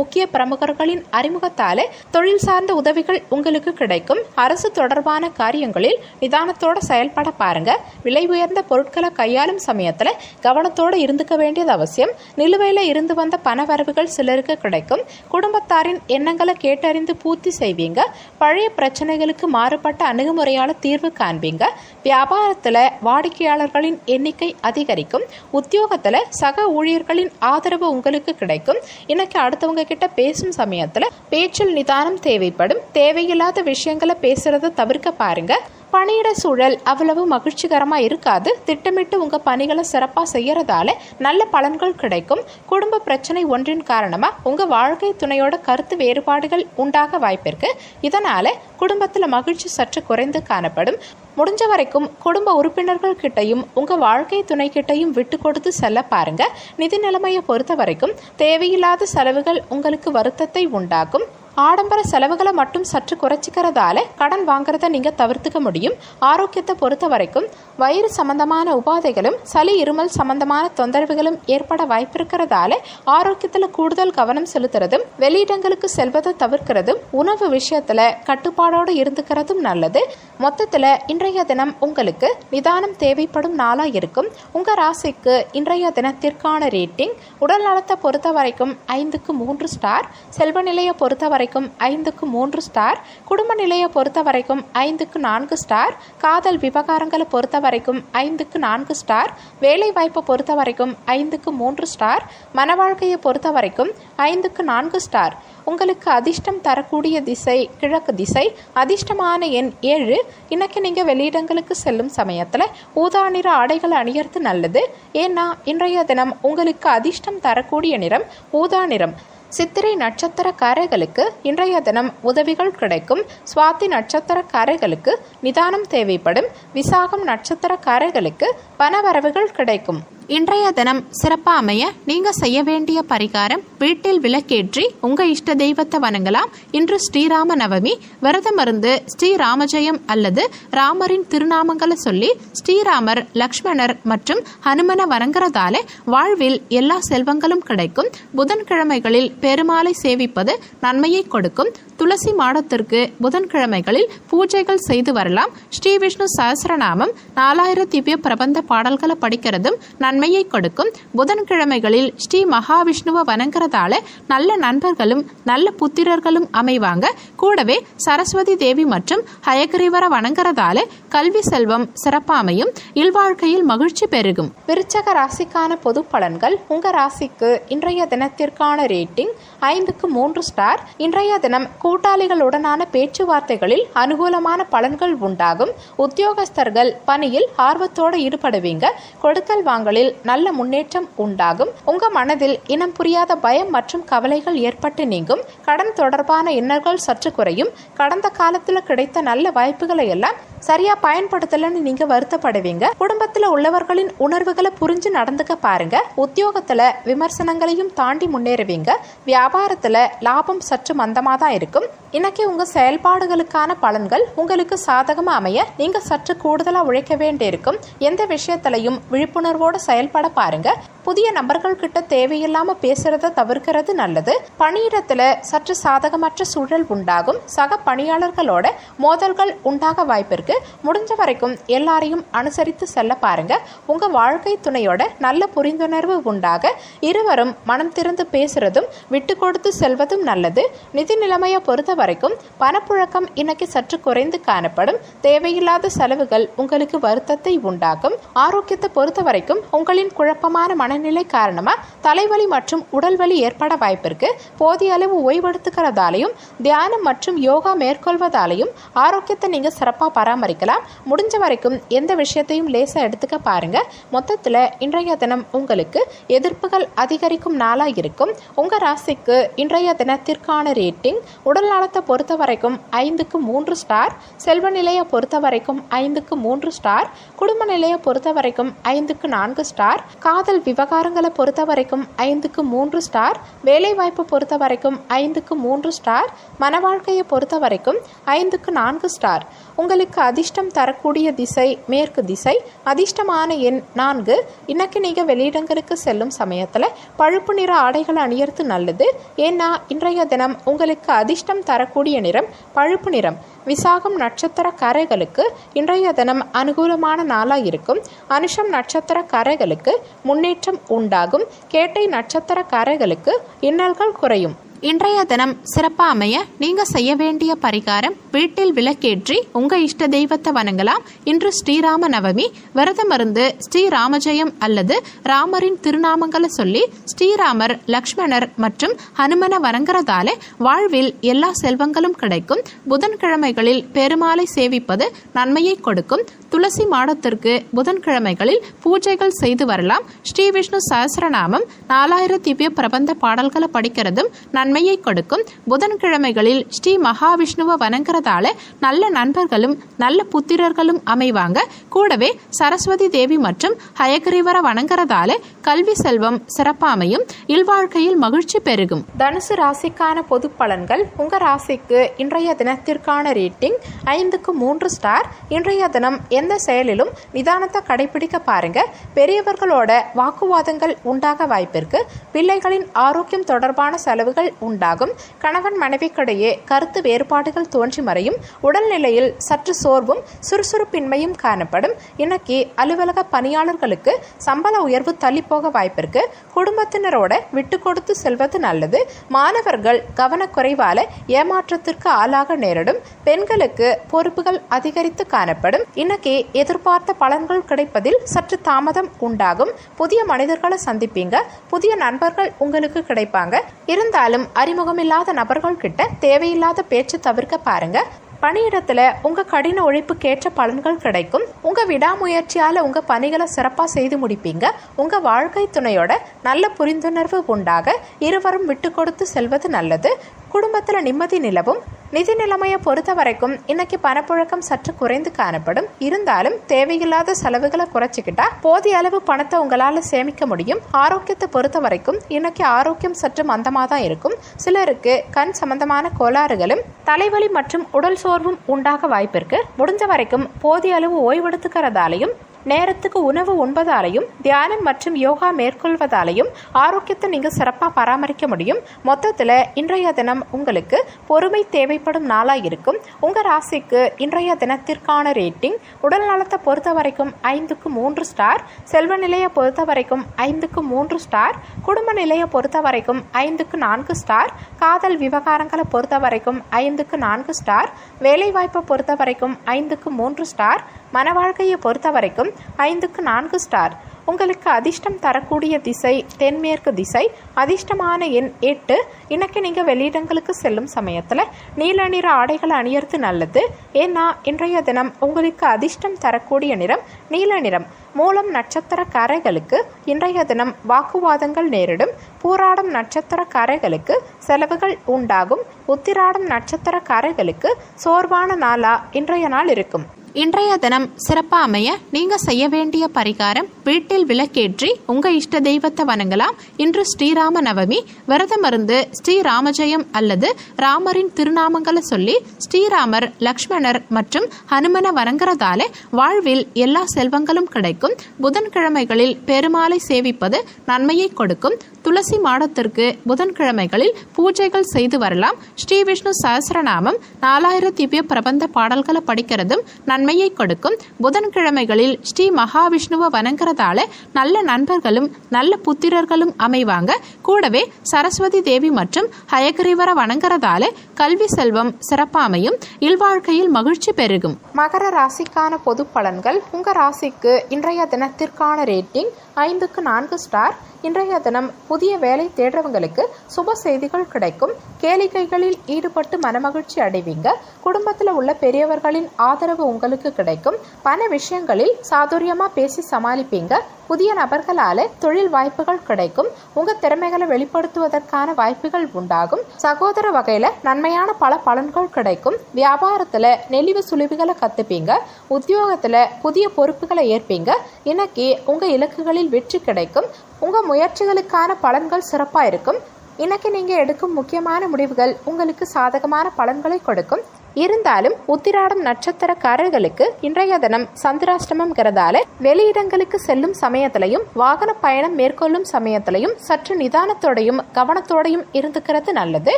முக்கிய பிரமுகர்களின் அறிமுகத்தாலே தொழில் சார்ந்த உதவிகள் உங்களுக்கு கிடைக்கும். அரசு தொடர்பான காரியங்களில் நிதானத்தோடு செயல்பட பாருங்க. விலை உயர்ந்த பொருட்களை கையாளும் சமயத்தில் கவனத்தோடு இருந்துக்க வேண்டியது அவசியம். நிலுவையில் இருந்து வந்த பண வரவுகள் சிலருக்கு கிடைக்கும். குடும்பத்தாரின் எண்ணங்களை கேட்டறிந்து பூர்த்தி செய்வீங்க. பழைய பிரச்சனைகளுக்கு மாறுபட்ட அணுகுமுறையால் தீர்வு காண்பீங்க. வியாபாரத்தில் வாடிக்கையாளர்களின் எண்ணிக்கை அதிகரிக்கும். உத்தியோகத்தில் சக ஊழியர்களின் ஆதரவு உங்களுக்கு கிடைக்கும். இன்னைக்கு அடுத்தவங்க கிட்ட பேசும் சமயத்தில் பேச்சில் நிதானம் தேவைப்படும். தேவையில்லாத விஷயங்களை பேசுறதை தவிர்க்க பாருங்க. பணியிட சூழல் அவ்வளவு மகிழ்ச்சிகரமாக இருக்காது. திட்டமிட்டு உங்கள் பணிகளை சிறப்பாக செய்யறதால நல்ல பலன்கள் கிடைக்கும். குடும்ப பிரச்சனை ஒன்றின் காரணமாக உங்கள் வாழ்க்கை துணையோட கருத்து வேறுபாடுகள் உண்டாக வாய்ப்பிருக்கு. இதனால் குடும்பத்தில் மகிழ்ச்சி சற்று குறைந்து காணப்படும். முடிஞ்ச வரைக்கும் குடும்ப உறுப்பினர்கள் கிட்டையும் உங்கள் வாழ்க்கை துணை கிட்டையும் விட்டு கொடுத்து செல்ல பாருங்க. நிதி நிலைமையை பொறுத்த வரைக்கும் தேவையில்லாத செலவுகள் உங்களுக்கு வருத்தத்தை உண்டாக்கும். ஆடம்பர செலவுகளை மட்டும் சற்று குறைச்சிக்கிறதால கடன் வாங்குறத நீங்கள் தவிர்த்துக்க முடியும். ஆரோக்கியத்தை பொறுத்த வரைக்கும் வயிறு சம்பந்தமான உபாதைகளும் சளி இருமல் சம்பந்தமான தொந்தரவுகளும் ஏற்பட வாய்ப்பிருக்கிறதால ஆரோக்கியத்தில் கூடுதல் கவனம் செலுத்துறதும் வெளியிடங்களுக்கு செல்வதை தவிர்க்கிறதும் உணவு விஷயத்தில் கட்டுப்பாடோடு இருந்துக்கிறதும் நல்லது. மொத்தத்தில் இன்றைய தினம் உங்களுக்கு நிதானம் தேவைப்படும் நாளாக இருக்கும். உங்கள் ராசிக்கு இன்றைய தினத்திற்கான ரேட்டிங் உடல் நலத்தை பொறுத்த வரைக்கும் 5க்கு 3 ஸ்டார். செல்வ நிலையை பொறுத்த வரைக்கும் 5க்கு 3 ஸ்டார். குடும்ப நிலையை பொறுத்த வரைக்கும் 5க்கு 4 ஸ்டார். காதல் விவகாரங்களை பொறுத்த வரைக்கும் 5க்கு 4 ஸ்டார். வேலை வாய்ப்பை பொறுத்த வரைக்கும் 5க்கு 3 ஸ்டார். மன வாழ்க்கையை பொறுத்த வரைக்கும் 5க்கு 4 ஸ்டார். உங்களுக்கு அதிர்ஷ்டம் தரக்கூடிய திசை கிழக்கு திசை. அதிர்ஷ்டமான எண் 7. இன்னைக்கு நீங்கள் வெளியிடங்களுக்கு செல்லும் சமயத்தில் ஊதா நிற ஆடைகள் அணியறது நல்லது. ஏன்னா இன்றைய தினம் உங்களுக்கு அதிர்ஷ்டம் தரக்கூடிய நிறம் ஊதா நிறம். சித்திரை நட்சத்திரக்காரர்களுக்கு இன்றைய தினம் உதவிகள் கிடைக்கும். சுவாதி நட்சத்திரக்காரர்களுக்கு நிதானம் தேவைப்படும். விசாகம் நட்சத்திரக்காரர்களுக்கு பணவரவுகள் கிடைக்கும். இன்றைய தினம் சிறப்பாக அமைய நீங்கள் செய்ய வேண்டிய பரிகாரம், வீட்டில் விளக்கேற்றி உங்கள் இஷ்ட தெய்வத்தை வணங்கலாம். இன்று ஸ்ரீராம நவமி. விரதம் இருந்து ஸ்ரீராமஜெயம் அல்லது ராமரின் திருநாமங்களை சொல்லி ஸ்ரீராமர், லக்ஷ்மணர் மற்றும் ஹனுமனை வணங்குறதால வாழ்வில் எல்லா செல்வங்களும் கிடைக்கும். புதன்கிழமைகளில் பெருமாளை சேவிப்பது நன்மையை கொடுக்கும். துளசி மாடத்திற்கு புதன்கிழமைகளில் பூஜைகள் செய்து வரலாம். ஸ்ரீ விஷ்ணு சஹஸ்ரநாமம் 4000 திவ்ய பிரபந்த பாடல்களை படிக்கிறதும் நன்மையை கொடுக்கும். புதன்கிழமைகளில் ஸ்ரீ மகாவிஷ்ணுவை வணங்குறதால நல்ல நண்பர்களும் நல்ல புத்திரர்களும் அமைவாங்க. கூடவே சரஸ்வதி தேவி மற்றும் ஹயகிரீவரை வணங்குறதால கல்வி செல்வம் சிறப்பாமையும். இல்வாழ்க்கையில் மகிழ்ச்சி பெருகும். விருச்சக ராசிக்கான பொது பலன்கள். உங்க ராசிக்கு இன்றைய தினத்திற்கான ரேட்டிங் 5க்கு 3 ஸ்டார். இன்றைய தினம் கூட்டாளிகளுடனான பேச்சுவார்த்தைகளில் அனுகூலமான பலன்கள் உண்டாகும். உத்தியோகஸ்தர்கள் பணியில் ஆர்வத்தோடு ஈடுபடுவீங்க. கொடுக்கல் வாங்கலில் நல்ல முன்னேற்றம் உண்டாகும். உங்க மனதில் இனம் புரியாத பயம் மற்றும் கவலைகள் ஏற்பட்டு நீங்கும். கடன் தொடர்பான இன்னல்கள் சற்று குறையும். கடந்த காலத்தில் கிடைத்த நல்ல வாய்ப்புகளை எல்லாம் சரியா பயன்படுத்தலன்னு நீங்க வருத்தப்படுவீங்க. குடும்பத்துல உள்ளவர்களின் உணர்வுகளை புரிஞ்சு நடந்துக்க பாருங்க. உத்தியோகத்துல விமர்சனங்களையும் தாண்டி முன்னேறுவீங்க. வியாபாரத்துல லாபம் சற்று மந்தமா தான் இருக்கும். இருக்கும். இன்னைக்கு உங்க செயல்பாடுகளுக்கான பலன்கள் உங்களுக்கு சாதகமா அமைய நீங்க சற்று கூடுதலா உழைக்க வேண்டியிருக்கும். எந்த விஷயத்திலையும் விழிப்புணர்வோடு செயல்பட பாருங்க. புதிய நபர்கள் கிட்ட தேவையில்லாம பேசுறத தவிர்க்கிறது நல்லது. பணியிடத்துல சற்று சாதகமற்ற சூழல் உண்டாகும். சக பணியாளர்களோட மோதல்கள் உண்டாக வாய்ப்பிருக்கு. முடிஞ்ச வரைக்கும் எல்லாரையும் அனுசரித்து செல்ல பாருங்க. உங்க வாழ்க்கை துணையோட நல்ல புரிந்துணர்வு உண்டாக இருவரும் மனம் திறந்து பேசுறதும் விட்டு கொடுத்து செல்வதும் நல்லது. நிதி நிலைமையை பொறுத்த வரைக்கும் பணப்புழக்கம் இன்னைக்கு சற்று குறைந்து காணப்படும். தேவையில்லாத செலவுகள் உங்களுக்கு வருத்தத்தை உண்டாக்கும். ஆரோக்கியத்தை பொறுத்த வரைக்கும் உங்களின் குழப்பமான மனநிலை காரணமா தலைவலி மற்றும் உடல் வலி ஏற்பட வாய்ப்பிருக்கு. போதிய அளவு ஓய்வெடுத்துக்கிறதாலையும் தியானம் மற்றும் யோகா மேற்கொள்வதாலையும் ஆரோக்கியத்தை நீங்க சிறப்பா பராமரிக்கலாம். முடிஞ்ச வரைக்கும் எந்த விஷயத்தையும் லேசா எடுத்துக்க பாருங்க. மொத்தத்துல இன்றைய தினம் உங்களுக்கு எதிர்ப்புகள் அதிகரிக்கும் நாளா இருக்கும். உங்க ராசிக்கு இன்றைய தினத்திற்கான ரேட்டிங் உடல் நலத்தை பொறுத்த வரைக்கும் 5க்கு 3 ஸ்டார், செல்வ நிலையை பொறுத்த வரைக்கும் 5க்கு 3 ஸ்டார், குடும்ப நிலையை பொறுத்த வரைக்கும் 5க்கு 4 ஸ்டார், காதல் விவகாரங்களை பொறுத்த வரைக்கும் 5க்கு 3 ஸ்டார், வேலை வாய்ப்பு பொறுத்த வரைக்கும் 5க்கு 3 ஸ்டார், மன வாழ்க்கையை பொறுத்த வரைக்கும் 5க்கு 4 ஸ்டார். உங்களுக்கு அதிர்ஷ்டம் தரக்கூடிய திசை மேற்கு திசை. அதிர்ஷ்டமான எண் 4. இன்னைக்கு நீங்க வெளியிடங்களுக்கு செல்லும் சமயத்துல பழுப்பு நிற ஆடைகளை அணியறது நல்லது. ஏன்னா இன்றைய தினம் உங்களுக்கு அதிர்ஷ்டம் தரக்கூடிய நிறம் பழுப்பு நிறம். விசாகம் நட்சத்திரக்காரர்களுக்கு இன்றைய தினம் அனுகூலமான நாளா இருக்கும். அனுஷம் நட்சத்திரக்காரர்களுக்கு முன்னேற்றம் உண்டாகும். கேட்டை நட்சத்திரக்காரர்களுக்கு இன்னல்கள் குறையும். இன்றைய தினம் சிறப்பா அமைய நீங்க செய்ய வேண்டிய பரிகாரம் வீட்டில் விளக்கேற்றி உங்க இஷ்ட தெய்வத்தை வணங்கலாம். இன்று ஸ்ரீராம நவமி. விரதம் இருந்து ஸ்ரீராமஜெயம் அல்லது ராமரின் திருநாமங்களை சொல்லி ஸ்ரீராமர், லக்ஷ்மணர் மற்றும் ஹனுமனை வணங்குறதால வாழ்வில் எல்லா செல்வங்களும் கிடைக்கும். புதன்கிழமைகளில் பெருமாளை சேவிப்பது நன்மையை கொடுக்கும். துளசி மாடத்திற்கு புதன்கிழமைகளில் பூஜைகள் செய்து வரலாம். ஸ்ரீ விஷ்ணு சஹஸ்ரநாமம் 4000 திவ்ய பிரபந்த பாடல்களை படிக்கிறதும் நன்மையை கொடுக்கும். புதன்கிழமைகளில் ஸ்ரீ மகாவிஷ்ணுவை வணங்குறதால நல்ல நண்பர்களும் நல்ல புத்திரர்களும் அமைவாங்க. கூடவே சரஸ்வதி தேவி மற்றும் ஹயகிரீவரை வணங்குறதால கல்வி செல்வம் சிறப்பாமையும் இல்வாழ்க்கையில் மகிழ்ச்சி பெருகும். தனுசு ராசிக்கான பொது பலன்கள். உங்க ராசிக்கு இன்றைய தினத்திற்கான ரேட்டிங் 5க்கு 3 ஸ்டார். இன்றைய தினம் எந்த செயலிலும் நிதானத்தை கடைபிடிக்க பாருங்க. பெரியவர்களோட வாக்குவாதங்கள் உண்டாக வாய்ப்பிருக்கு. பிள்ளைகளின் ஆரோக்கியம் தொடர்பான செலவுகள் உண்டாகும். கணவன் மனைவிக்கிடையே கருத்து வேறுபாடுகள் தோன்றி மறையும். உடல்நிலையில் சற்று சோர்வும் சுறுசுறுப்பின்மையும் காணப்படும். இன்னைக்கு அலுவலக பணியாளர்களுக்கு சம்பள உயர்வு தள்ளி போக வாய்ப்பிருக்கு. குடும்பத்தினரோட விட்டு கொடுத்து செல்வது நல்லது. மாணவர்கள் கவனக்குறைவால ஏமாற்றத்திற்கு ஆளாக நேரிடும். பெண்களுக்கு பொறுப்புகள் அதிகரித்து காணப்படும். இன்னைக்கு எதிர்பார்த்த பலன்கள் கிடைப்பதில் சற்று தாமதம் உண்டாகும். புதிய மனிதர்களை சந்திப்பீங்க. புதிய நண்பர்கள் உங்களுக்கு கிடைப்பாங்க. இருந்தாலும் அறிமுகமில்லாத நபர்கள் கிட்ட தேவையில்லாத பேச்சு தவிர்க்க பாருங்க. பணியிடத்துல உங்க கடின உழைப்புக்கேற்ற பலன்கள் கிடைக்கும். உங்க விடாமுயற்சியால உங்க பணிகளை சிறப்பா செய்து முடிப்பீங்க. உங்க வாழ்க்கை துணையோட நல்ல புரிந்துணர்வு உண்டாக இருவரும் விட்டு கொடுத்து செல்வது நல்லது. குடும்பத்துல நிம்மதி நிலவும். நிதி நிலைமையை பொறுத்த வரைக்கும் இன்னைக்கு பணப்புழக்கம் சற்று குறைந்து காணப்படும். இருந்தாலும் தேவையில்லாத செலவுகளை குறைச்சிக்கிட்டா போதிய அளவு பணத்தை உங்களால சேமிக்க முடியும். ஆரோக்கியத்தை பொறுத்த வரைக்கும் இன்னைக்கு ஆரோக்கியம் சற்று மந்தமாக தான் இருக்கும். சிலருக்கு கண் சம்பந்தமான கோளாறுகளும் தலைவலி மற்றும் உடல் சோர்வும் உண்டாக வாய்ப்பிருக்கு. முடிஞ்ச வரைக்கும் போதிய அளவு ஓய்வெடுத்துக்கிறதாலையும் நேரத்துக்கு உணவு உண்பதாலையும் தியானம் மற்றும் யோகா மேற்கொள்வதாலையும் ஆரோக்கியத்தை நீங்க சிறப்பா பராமரிக்க முடியும். மொத்தத்துல இன்றைய தினம் உங்களுக்கு பொறுமை தேவைப்படும் நாளா இருக்கும். உங்க ராசிக்கு இன்றைய தினத்திற்கான ரேட்டிங் உடல் நலத்தை பொறுத்த வரைக்கும் 5க்கு 3 ஸ்டார், செல்வ நிலையை பொறுத்த வரைக்கும் 5க்கு 3 ஸ்டார், குடும்ப நிலையை பொறுத்த வரைக்கும் 5க்கு 4 ஸ்டார், காதல் விவகாரங்களை பொறுத்த வரைக்கும் 5க்கு 4 ஸ்டார், வேலை வாய்ப்பை பொறுத்த வரைக்கும் 5க்கு 3 ஸ்டார், மன வாழ்க்கையை பொறுத்த வரைக்கும் 5க்கு 4 ஸ்டார். உங்களுக்கு அதிர்ஷ்டம் தரக்கூடிய திசை தென்மேற்கு திசை. அதிர்ஷ்டமான எண் 8. இன்னைக்கு நீங்கள் வெளியிடங்களுக்கு செல்லும் சமயத்தில் நீல நிற ஆடைகளை அணியறது நல்லது. ஏன்னா இன்றைய தினம் உங்களுக்கு அதிர்ஷ்டம் தரக்கூடிய நிறம் நீல நிறம். மூலம் நட்சத்திரக்காரர்களுக்கு இன்றைய தினம் வாக்குவாதங்கள் நேரிடும். பூராடம் நட்சத்திரக்காரர்களுக்கு செலவுகள் உண்டாகும். உத்திராடம் நட்சத்திரக்காரர்களுக்கு சோர்வான நாளா இன்றைய நாள் இருக்கும். இன்றைய தினம் சிறப்பா அமைய நீங்க செய்ய வேண்டிய பரிகாரம், வீட்டில் விளக்கேற்றி உங்க இஷ்ட தெய்வத்தை வணங்கலாம். இன்று ஸ்ரீராம நவமி. விரதம் இருந்து ஸ்ரீராமஜெயம் அல்லது ராமரின் திருநாமங்களை சொல்லி ஸ்ரீராமர், லக்ஷ்மணர் மற்றும் ஹனுமனை வணங்குறதால வாழ்வில் எல்லா செல்வங்களும் கிடைக்கும். புதன்கிழமைகளில் பெருமாளை சேவிப்பது நன்மையை கொடுக்கும். துளசி மாடத்திற்கு புதன்கிழமைகளில் பூஜைகள் செய்து வரலாம். ஸ்ரீ விஷ்ணு சஹஸ்ரநாமம் 4000 திவ்ய பிரபந்த பாடல்களை படிக்கிறதும் நன்மையை கொடுக்கும். புதன்கிழமைகளில் ஸ்ரீ மகாவிஷ்ணுவை வணங்குறதால நல்ல நண்பர்களும் நல்ல புத்திரர்களும் அமைவாங்க. கூடவே சரஸ்வதி தேவி மற்றும் ஹயகிரீவரை வணங்குறதால கல்வி செல்வம் சிறப்பாமையும், இல்வாழ்க்கையில் மகிழ்ச்சி பெருகும். மகர ராசிக்கான பொது பலன்கள். உங்க ராசிக்கு இன்றைய தினத்திற்கான ரேட்டிங் 5க்கு 4 ஸ்டார். இன்றைய தினம் புதிய வேலை தேடுறவங்களுக்கு சுப செய்திகள் கிடைக்கும். கேளிக்கைகளில் ஈடுபட்டு மனமகிழ்ச்சி அடைவீங்க. குடும்பத்தில் உள்ள பெரியவர்களின் ஆதரவு உங்களுக்கு கிடைக்கும். பண விஷயங்களில் சாதுரியமா பேசி சமாளிப்பீங்க. புதிய நபர்களால தொழில் வாய்ப்புகள் கிடைக்கும். உங்க திறமைகளை வெளிப்படுத்துவதற்கான வாய்ப்புகள் உண்டாகும். சகோதர வகையில நன்மையான பல பலன்கள் கிடைக்கும். வியாபாரத்துல நெளிவு சுழிவுகளை கத்துப்பீங்க. உத்தியோகத்துல புதிய பொறுப்புகளை ஏற்பீங்க. இன்னைக்கு உங்க இலக்குகளில் வெற்றி கிடைக்கும். உங்க முயற்சிகளுக்கான பலன்கள் சிறப்பா இருக்கும். இன்னைக்கு நீங்க எடுக்கும் முக்கியமான முடிவுகள் உங்களுக்கு சாதகமான பலன்களை கொடுக்கும். இருந்தாலும் உத்திராடம் நட்சத்திரக்காரர்களுக்கு இன்றைய தினம் சந்திராஷ்டமம்ங்கிறதால வெளியிடங்களுக்கு செல்லும் சமயத்திலையும் வாகன பயணம் மேற்கொள்ளும் சமயத்திலையும் சற்று நிதானத்தோடையும் கவனத்தோடையும் இருந்துக்கிறது நல்லது.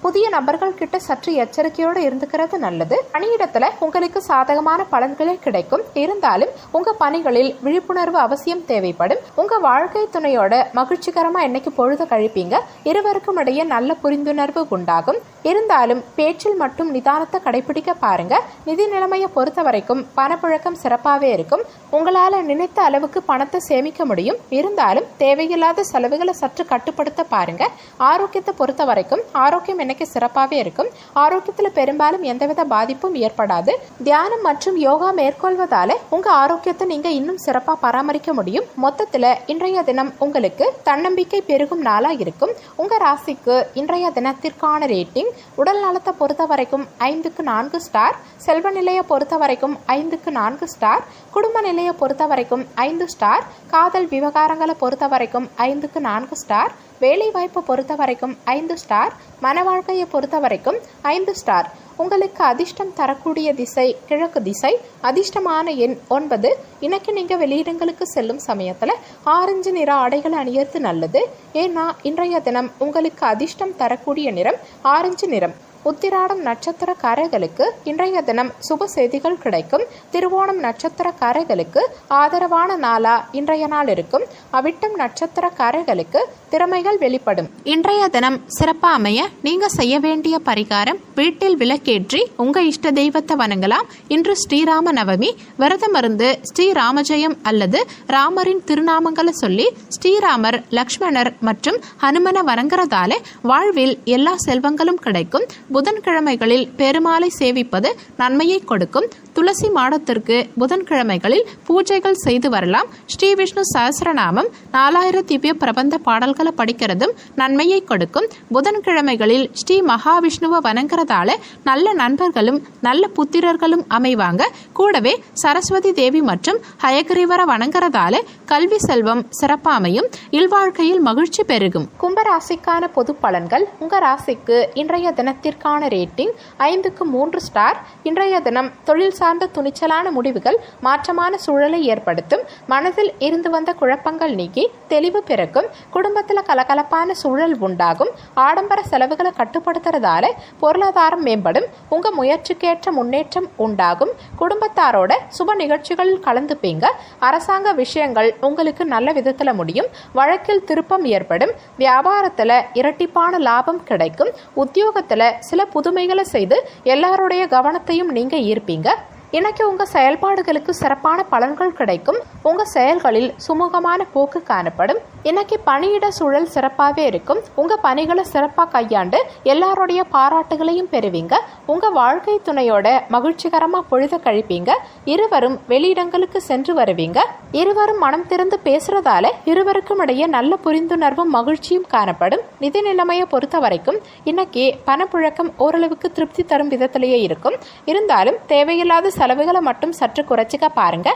புதிய நபர்கள் கிட்ட சற்று எச்சரிக்கையோடு இருந்துக்கிறது நல்லது. பணியிடத்துல உங்களுக்கு சாதகமான பலன்களே கிடைக்கும். இருந்தாலும் உங்க பணிகளில் விழிப்புணர்வு அவசியம் தேவைப்படும். உங்க வாழ்க்கை துணையோட மகிழ்ச்சிகரமா இன்னைக்கு பொழுது கழிப்பீங்க. இருவருக்கும் இடையே நல்ல புரிந்துணர்வு உண்டாகும். இருந்தாலும் பேச்சில் மட்டும் நிதானத்தை கடைபிடிக்க பாருங்க. நிதி நிலைமையை பொறுத்த வரைக்கும் பணப்புழக்கம் சிறப்பாகவே இருக்கும். உங்களால நினைத்த அளவுக்கு பணத்தை சேமிக்க முடியும். இருந்தாலும் தேவையில்லாத செலவுகளை சற்று கட்டுப்படுத்த பாருங்க. ஆரோக்கியத்தை பொறுத்த வரைக்கும் ஆரோக்கியம் இன்னைக்கு சிறப்பாகவே இருக்கும். ஆரோக்கியத்தில் பெரும்பாலும் எந்தவித பாதிப்பும் ஏற்படாது. தியானம் மற்றும் யோகா மேற்கொள்வதால உங்க ஆரோக்கியத்தை நீங்க இன்னும் சிறப்பா பராமரிக்க முடியும். மொத்தத்துல இன்றைய தினம் உங்களுக்கு தன்னம்பிக்கை பெருகும் நாளா இருக்கும். உங்க ராசிக்கு இன்றைய தினத்திற்கான ரேட்டிங் உடல் நலத்தை பொறுத்த வரைக்கும் 5க்கு 4 ஸ்டார். செல்வ நிலையை பொறுத்த வரைக்கும் 5க்கு 4 ஸ்டார். குடும்ப நிலையை பொறுத்த வரைக்கும் 5 ஸ்டார். காதல் விவகாரங்களை பொறுத்த வரைக்கும் 5க்கு 4 ஸ்டார். வேலை வாய்ப்பை பொறுத்த வரைக்கும் 5 ஸ்டார். மன வாழ்க்கையை பொறுத்த வரைக்கும் 5 ஸ்டார். உங்களுக்கு அதிர்ஷ்டம் தரக்கூடிய திசை கிழக்கு திசை. அதிர்ஷ்டமான எண் 9. இன்னைக்கு நீங்க வெளியிடங்களுக்கு செல்லும் சமயத்துல ஆரஞ்சு நிற ஆடைகளை அணியறது நல்லது. ஏன்னா இன்றைய தினம் உங்களுக்கு அதிர்ஷ்டம் தரக்கூடிய நிறம் ஆரஞ்சு நிறம். உத்திராடம் நட்சத்திரக்காரர்களுக்கு இன்றைய தினம் சுப செய்திகள் கிடைக்கும். திருவோணம் நட்சத்திரக்காரர்களுக்கு ஆதரவான நாளா இன்றைய நாள் இருக்கும். அவிட்டம் நட்சத்திரக்காரர்களுக்கு திறமைகள் வெளிப்படும். இன்றைய தினம் சிறப்பா அமைய நீங்க செய்ய வேண்டிய பரிகாரம், வீட்டில் விளக்கேற்றி உங்க இஷ்ட தெய்வத்தை வணங்கலாம். இன்று ஸ்ரீராம நவமி. விரதம் இருந்து ஸ்ரீராமஜெயம் அல்லது ராமரின் திருநாமங்களை சொல்லி ஸ்ரீராமர், லக்ஷ்மணர் மற்றும் ஹனுமனை வணங்குறதால வாழ்வில் எல்லா செல்வங்களும் கிடைக்கும். புதன்கிழமைகளில் பெருமாளை சேவிப்பது நன்மையை கொடுக்கும். துளசி மாடத்திற்கு புதன்கிழமைகளில் பூஜைகள் செய்து வரலாம். ஸ்ரீ விஷ்ணு சஹஸ்ரநாமம் 4000 திவ்ய பிரபந்த பாடல்களை படிக்கிறதும் நன்மையை கொடுக்கும். புதன்கிழமைகளில் ஸ்ரீ மகாவிஷ்ணுவை வணங்குறதால நல்ல நண்பர்களும் நல்ல புத்திரர்களும் அமைவாங்க. கூடவே சரஸ்வதி தேவி மற்றும் ஹயகிரீவரை வணங்குறதால கல்வி செல்வம் சிறப்பாமையும், இல்வாழ்க்கையில் மகிழ்ச்சி பெருகும். கும்பராசிக்கான பொது பலன்கள். உங்க ராசிக்கு இன்றைய தினத்திற்கான ரேட்டிங் 5க்கு 3 ஸ்டார். இன்றைய தினம் தொழில் சார்ந்த துணிச்சலான முடிவுகள் மாற்றமான சூழலை ஏற்படுத்தும். மனதில் இருந்து வந்த குழப்பங்கள் நீக்கி தெளிவு பிறக்கும். குடும்பத்தில் கலகலப்பான சூழல் உண்டாகும். ஆடம்பர செலவுகளை கட்டுப்படுத்துறதால பொருளாதாரம் மேம்படும். உங்க முயற்சிக்கேற்ற முன்னேற்றம் உண்டாகும். குடும்பத்தாரோட சுப நிகழ்ச்சிகளில் கலந்துப்பீங்க. அரசாங்க விஷயங்கள் உங்களுக்கு நல்ல விதத்துல முடியும். வழக்கில் திருப்பம் ஏற்படும். வியாபாரத்துல இரட்டிப்பான லாபம் கிடைக்கும். உத்தியோகத்துல சில புதுமைகளை செய்து எல்லாருடைய கவனத்தையும் நீங்க ஈர்ப்பீங்க. இன்னைக்கு உங்க செயல்பாடுகளுக்கு சிறப்பான பலன்கள் கிடைக்கும். உங்க செயல்களில் சுமூகமான போக்கு காணப்படும். இன்னைக்கு பணியிட சூழல் சிறப்பாகவே இருக்கும். உங்கள் பணிகளை சிறப்பாக கையாண்டு எல்லாருடைய பாராட்டுகளையும் பெறுவீங்க. உங்கள் வாழ்க்கை துணையோட மகிழ்ச்சிகரமாக பொழுத கழிப்பீங்க. இருவரும் வெளியிடங்களுக்கு சென்று வருவீங்க. இருவரும் மனம் திறந்து பேசுறதால இருவருக்கும் இடையே நல்ல புரிந்துணர்வும் மகிழ்ச்சியும் காணப்படும். நிதி நிலைமையை பொறுத்த வரைக்கும் இன்னைக்கு பணப்புழக்கம் ஓரளவுக்கு திருப்தி தரும் விதத்திலேயே இருக்கும். இருந்தாலும் தேவையில்லாத செலவுகளை மட்டும் சற்று குறைச்சிக்க பாருங்க.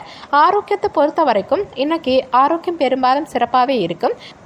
ஆரோக்கியத்தை பொறுத்த வரைக்கும் இன்னைக்கு ஆரோக்கியம் பெரும்பாலும் சிறப்பாகவே இருக்கும்.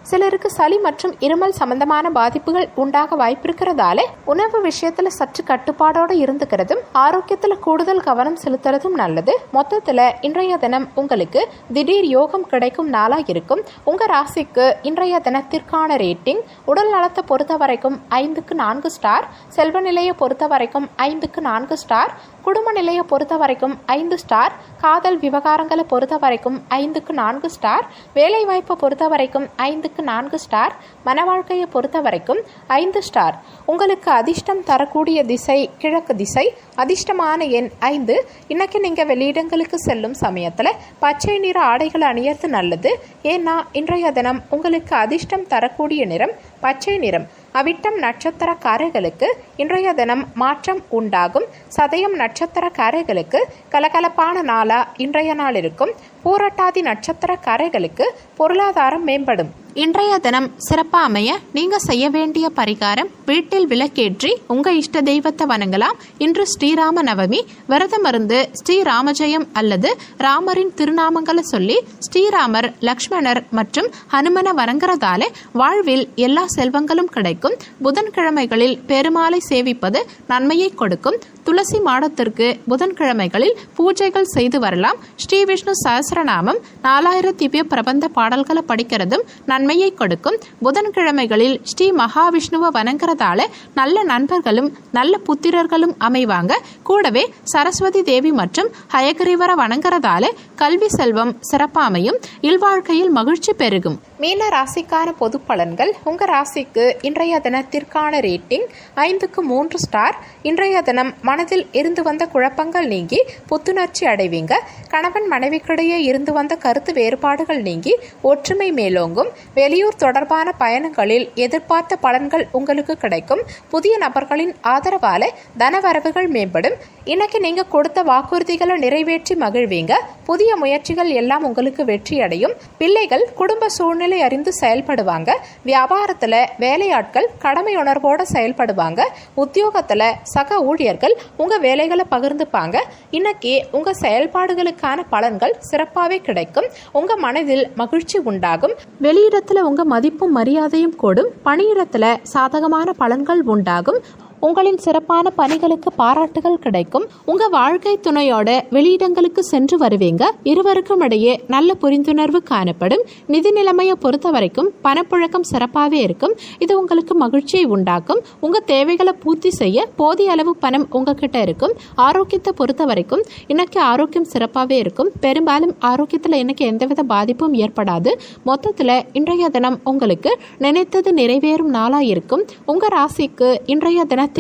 சிலருக்கு சளி மற்றும் இருமல் சம்பந்தமான பாதிப்புகள் உண்டாக வாய்ப்பிருக்கிறதால உணவு விஷயத்துல சற்று கட்டுப்பாடோடு இருந்துக்கிறதும் ஆரோக்கியத்துல கூடுதல் கவனம் செலுத்துறதும் நல்லது. மொத்தத்துல இன்றைய தினம் உங்களுக்கு திடீர் யோகம் கிடைக்கும் நாளா இருக்கும். உங்க ராசிக்கு இன்றைய தினத்திற்கான ரேட்டிங் உடல் நலத்தை பொறுத்த வரைக்கும் 5க்கு 4 ஸ்டார், செல்வ நிலையை பொறுத்த வரைக்கும் 5க்கு 4 ஸ்டார், குடும்ப நிலையை பொறுத்த வரைக்கும் 5 ஸ்டார், காதல் விவகாரங்களை பொறுத்த வரைக்கும் 5க்கு 4 ஸ்டார், வேலை வாய்ப்பை பொறுத்த வரைக்கும் 5க்கு 4 ஸ்டார், மன வாழ்க்கையை பொறுத்த வரைக்கும் 5 ஸ்டார். உங்களுக்கு அதிர்ஷ்டம் தரக்கூடிய திசை கிழக்கு திசை. அதிர்ஷ்டமான எண் 5. இன்னைக்கு நீங்க வெளியிடங்களுக்கு செல்லும் சமயத்துல பச்சை நிற ஆடைகளை அணியறது நல்லது. ஏன்னா இன்றைய தினம் உங்களுக்கு அதிர்ஷ்டம் தரக்கூடிய நிறம் பச்சை நிறம். அவிட்டம் நட்சத்திரக்காரர்களுக்கு இன்றைய தினம் மாற்றம் உண்டாகும். சதயம் நட்சத்திரக்காரர்களுக்கு கலகலப்பான நாளா இன்றைய நாள் இருக்கும். பூரட்டாதி நட்சத்திரக்காரர்களுக்கு பொருளாதாரம் மேம்படும். இன்றைய தினம் சிறப்பா அமைய நீங்க செய்ய வேண்டிய பரிகாரம், வீட்டில் விளக்கேற்றி உங்க இஷ்ட தெய்வத்தை வணங்கலாம். இன்று ஸ்ரீராம நவமி. விரதம் இருந்து ஸ்ரீராமஜெயம் அல்லது ராமரின் திருநாமங்களை சொல்லி ஸ்ரீராமர், லக்ஷ்மணர் மற்றும் ஹனுமனை வணங்குறதால வாழ்வில் எல்லா செல்வங்களும் கிடைக்கும். புதன்கிழமைகளில் பெருமாளை சேவிப்பது நன்மையை கொடுக்கும். துளசி மாடத்திற்கு புதன்கிழமைகளில் பூஜைகள் செய்து வரலாம். ஸ்ரீ விஷ்ணு சஹஸ்ரநாமம் 4000 திவ்ய பிரபந்த பாடல்களை படிக்கிறதும் நன்மையை கொடுக்கும். புதன்கிழமைகளில் ஸ்ரீ மகாவிஷ்ணுவை வணங்குறதால நல்ல நண்பர்களும் நல்ல புத்திரர்களும் அமைவாங்க. கூடவே சரஸ்வதி தேவி மற்றும் ஹயகிரீவரை வணங்குறதால கல்வி செல்வம் சிறப்பாமையும், இல்வாழ்க்கையில் மகிழ்ச்சி பெருகும். மீன ராசிக்கான பொது பலன்கள். உங்க ராசிக்கு இன்றைய தினத்திற்கான ரேட்டிங் 5க்கு 3 ஸ்டார். இன்றைய தினம் மனதில் இருந்து வந்த குழப்பங்கள் நீங்கி புத்துணர்ச்சி அடைவீங்க. கணவன் மனைவிக்கிடையே இருந்து வந்த கருத்து வேறுபாடுகள் நீங்கி ஒற்றுமை மேலோங்கும். வெளியூர் தொடர்பான பயணங்களில் எதிர்பார்த்த பலன்கள் உங்களுக்கு கிடைக்கும். புதிய நபர்களின் ஆதரவால தனவரவுகள் மேம்படும். இன்னைக்கு நீங்க கொடுத்த வாக்குறுதிகளை நிறைவேற்றி மகிழ்வீங்க. புதிய முயற்சிகள் எல்லாம் உங்களுக்கு வெற்றி அடையும். பிள்ளைகள் குடும்ப சூழ்நிலை அறிந்து செயல்படுவாங்க. வியாபாரத்துல வேலையாட்கள் கடமை உணர்வோட செயல்படுவாங்க. உத்தியோகத்துல சக ஊழியர்கள் உங்க வேலைகளை பகிர்ந்துப்பாங்க. இன்னைக்கு உங்க செயல்பாடுகளுக்கான பலன்கள் சிறப்பாகவே கிடைக்கும். உங்க மனதில் மகிழ்ச்சி உண்டாகும். வெளியிடத்துல உங்க மதிப்பும் மரியாதையும் கூடும். பணியிடத்துல சாதகமான பலன்கள் உண்டாகும். உங்களின் சிறப்பான பணிகளுக்கு பாராட்டுகள் கிடைக்கும். உங்க வாழ்க்கை துணையோட வெளியிடங்களுக்கு சென்று வருவீங்க. இருவருக்கும் இடையே நல்ல புரிந்துணர்வு காணப்படும். நிதி நிலைமையை பொறுத்த வரைக்கும் பணப்புழக்கம் சிறப்பாகவே இருக்கும். இது உங்களுக்கு மகிழ்ச்சியை உண்டாக்கும். உங்க தேவைகளை பூர்த்தி செய்ய போதிய அளவு பணம் உங்ககிட்ட இருக்கும். ஆரோக்கியத்தை பொறுத்த வரைக்கும் இன்னைக்கு ஆரோக்கியம் சிறப்பாகவே இருக்கும். பெரும்பாலும் ஆரோக்கியத்தில் இன்னைக்கு எந்தவித பாதிப்பும் ஏற்படாது. மொத்தத்தில் இன்றைய தினம் உங்களுக்கு நினைத்தது நிறைவேறும் நாளா இருக்கும். உங்க ராசிக்கு இன்றைய தினத்திற்கான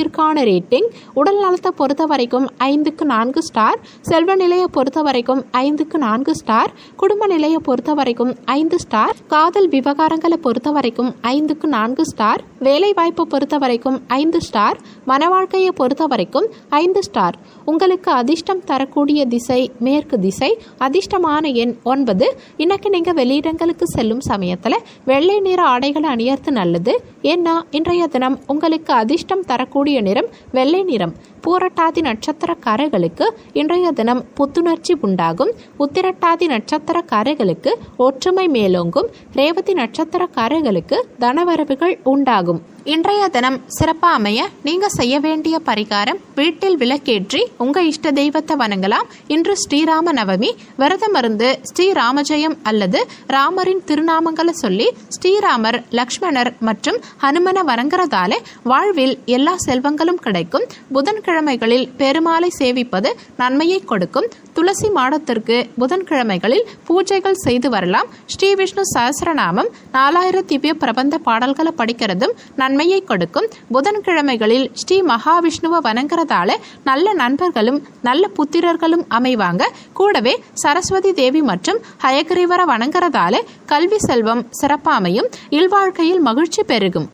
ரேட்டிங் உடல் நலத்தை பொறுத்த வரைக்கும் 5க்கு 4 ஸ்டார், செல்வ நிலையை பொறுத்த வரைக்கும் 5க்கு 4 ஸ்டார், குடும்ப நிலையை பொறுத்த வரைக்கும் 5 ஸ்டார், காதல் விவகாரங்களை பொறுத்த வரைக்கும் 5க்கு 4 ஸ்டார், வேலை வாய்ப்பை பொறுத்த வரைக்கும் 5 ஸ்டார், மன வாழ்க்கையை பொறுத்த வரைக்கும் 5 ஸ்டார். உங்களுக்கு அதிர்ஷ்டம் தரக்கூடிய திசை மேற்கு திசை. அதிர்ஷ்டமான எண் 9. இன்னைக்கு நீங்க வெளியிடங்களுக்கு செல்லும் சமயத்துல வெள்ளை நிற ஆடைகளை அணியறது நல்லது. ஏன்னா இன்றைய தினம் உங்களுக்கு அதிர்ஷ்டம் தரக்கூடிய நிறம் வெள்ளை நிறம். பூரட்டாதி நட்சத்திரக்காரர்களுக்கு இன்றைய தினம் புத்துணர்ச்சி உண்டாகும். உத்திரட்டாதி நட்சத்திரக்காரர்களுக்கு ஒற்றுமை மேலோங்கும். ரேவதி நட்சத்திரக்காரர்களுக்கு தனவரவுகள் உண்டாகும். இன்றைய தினம் சிறப்பா அமைய நீங்க செய்ய வேண்டிய பரிகாரம், வீட்டில் விளக்கேற்றி உங்க இஷ்ட தெய்வத்தை வணங்கலாம். இன்று ஸ்ரீராம நவமி. விரதம் இருந்து ஸ்ரீராமஜெயம் அல்லது ராமரின் திருநாமங்களை சொல்லி ஸ்ரீராமர், லக்ஷ்மணர் மற்றும் ஹனுமனை வணங்குறதால வாழ்வில் எல்லா செல்வங்களும் கிடைக்கும். புதன்கிழமைகளில் பெருமாளை சேவிப்பது நன்மையை கொடுக்கும். துளசி மாடத்திற்கு புதன்கிழமைகளில் பூஜைகள் செய்து வரலாம். ஸ்ரீ விஷ்ணு சஹஸ்ரநாமம் 4000 திவ்ய பிரபந்த பாடல்களை படிக்கிறதும் நன்மை நன்மையை கொடுக்கும். புதன்கிழமைகளில் ஸ்ரீ மகாவிஷ்ணுவை வணங்குறதால நல்ல நண்பர்களும் நல்ல புத்திரர்களும் அமைவாங்க. கூடவே சரஸ்வதி தேவி மற்றும் ஹயக்ரீவரை வணங்குறதால கல்வி செல்வம் சிறப்பாமையும், இல்வாழ்க்கையில் மகிழ்ச்சி பெருகும்.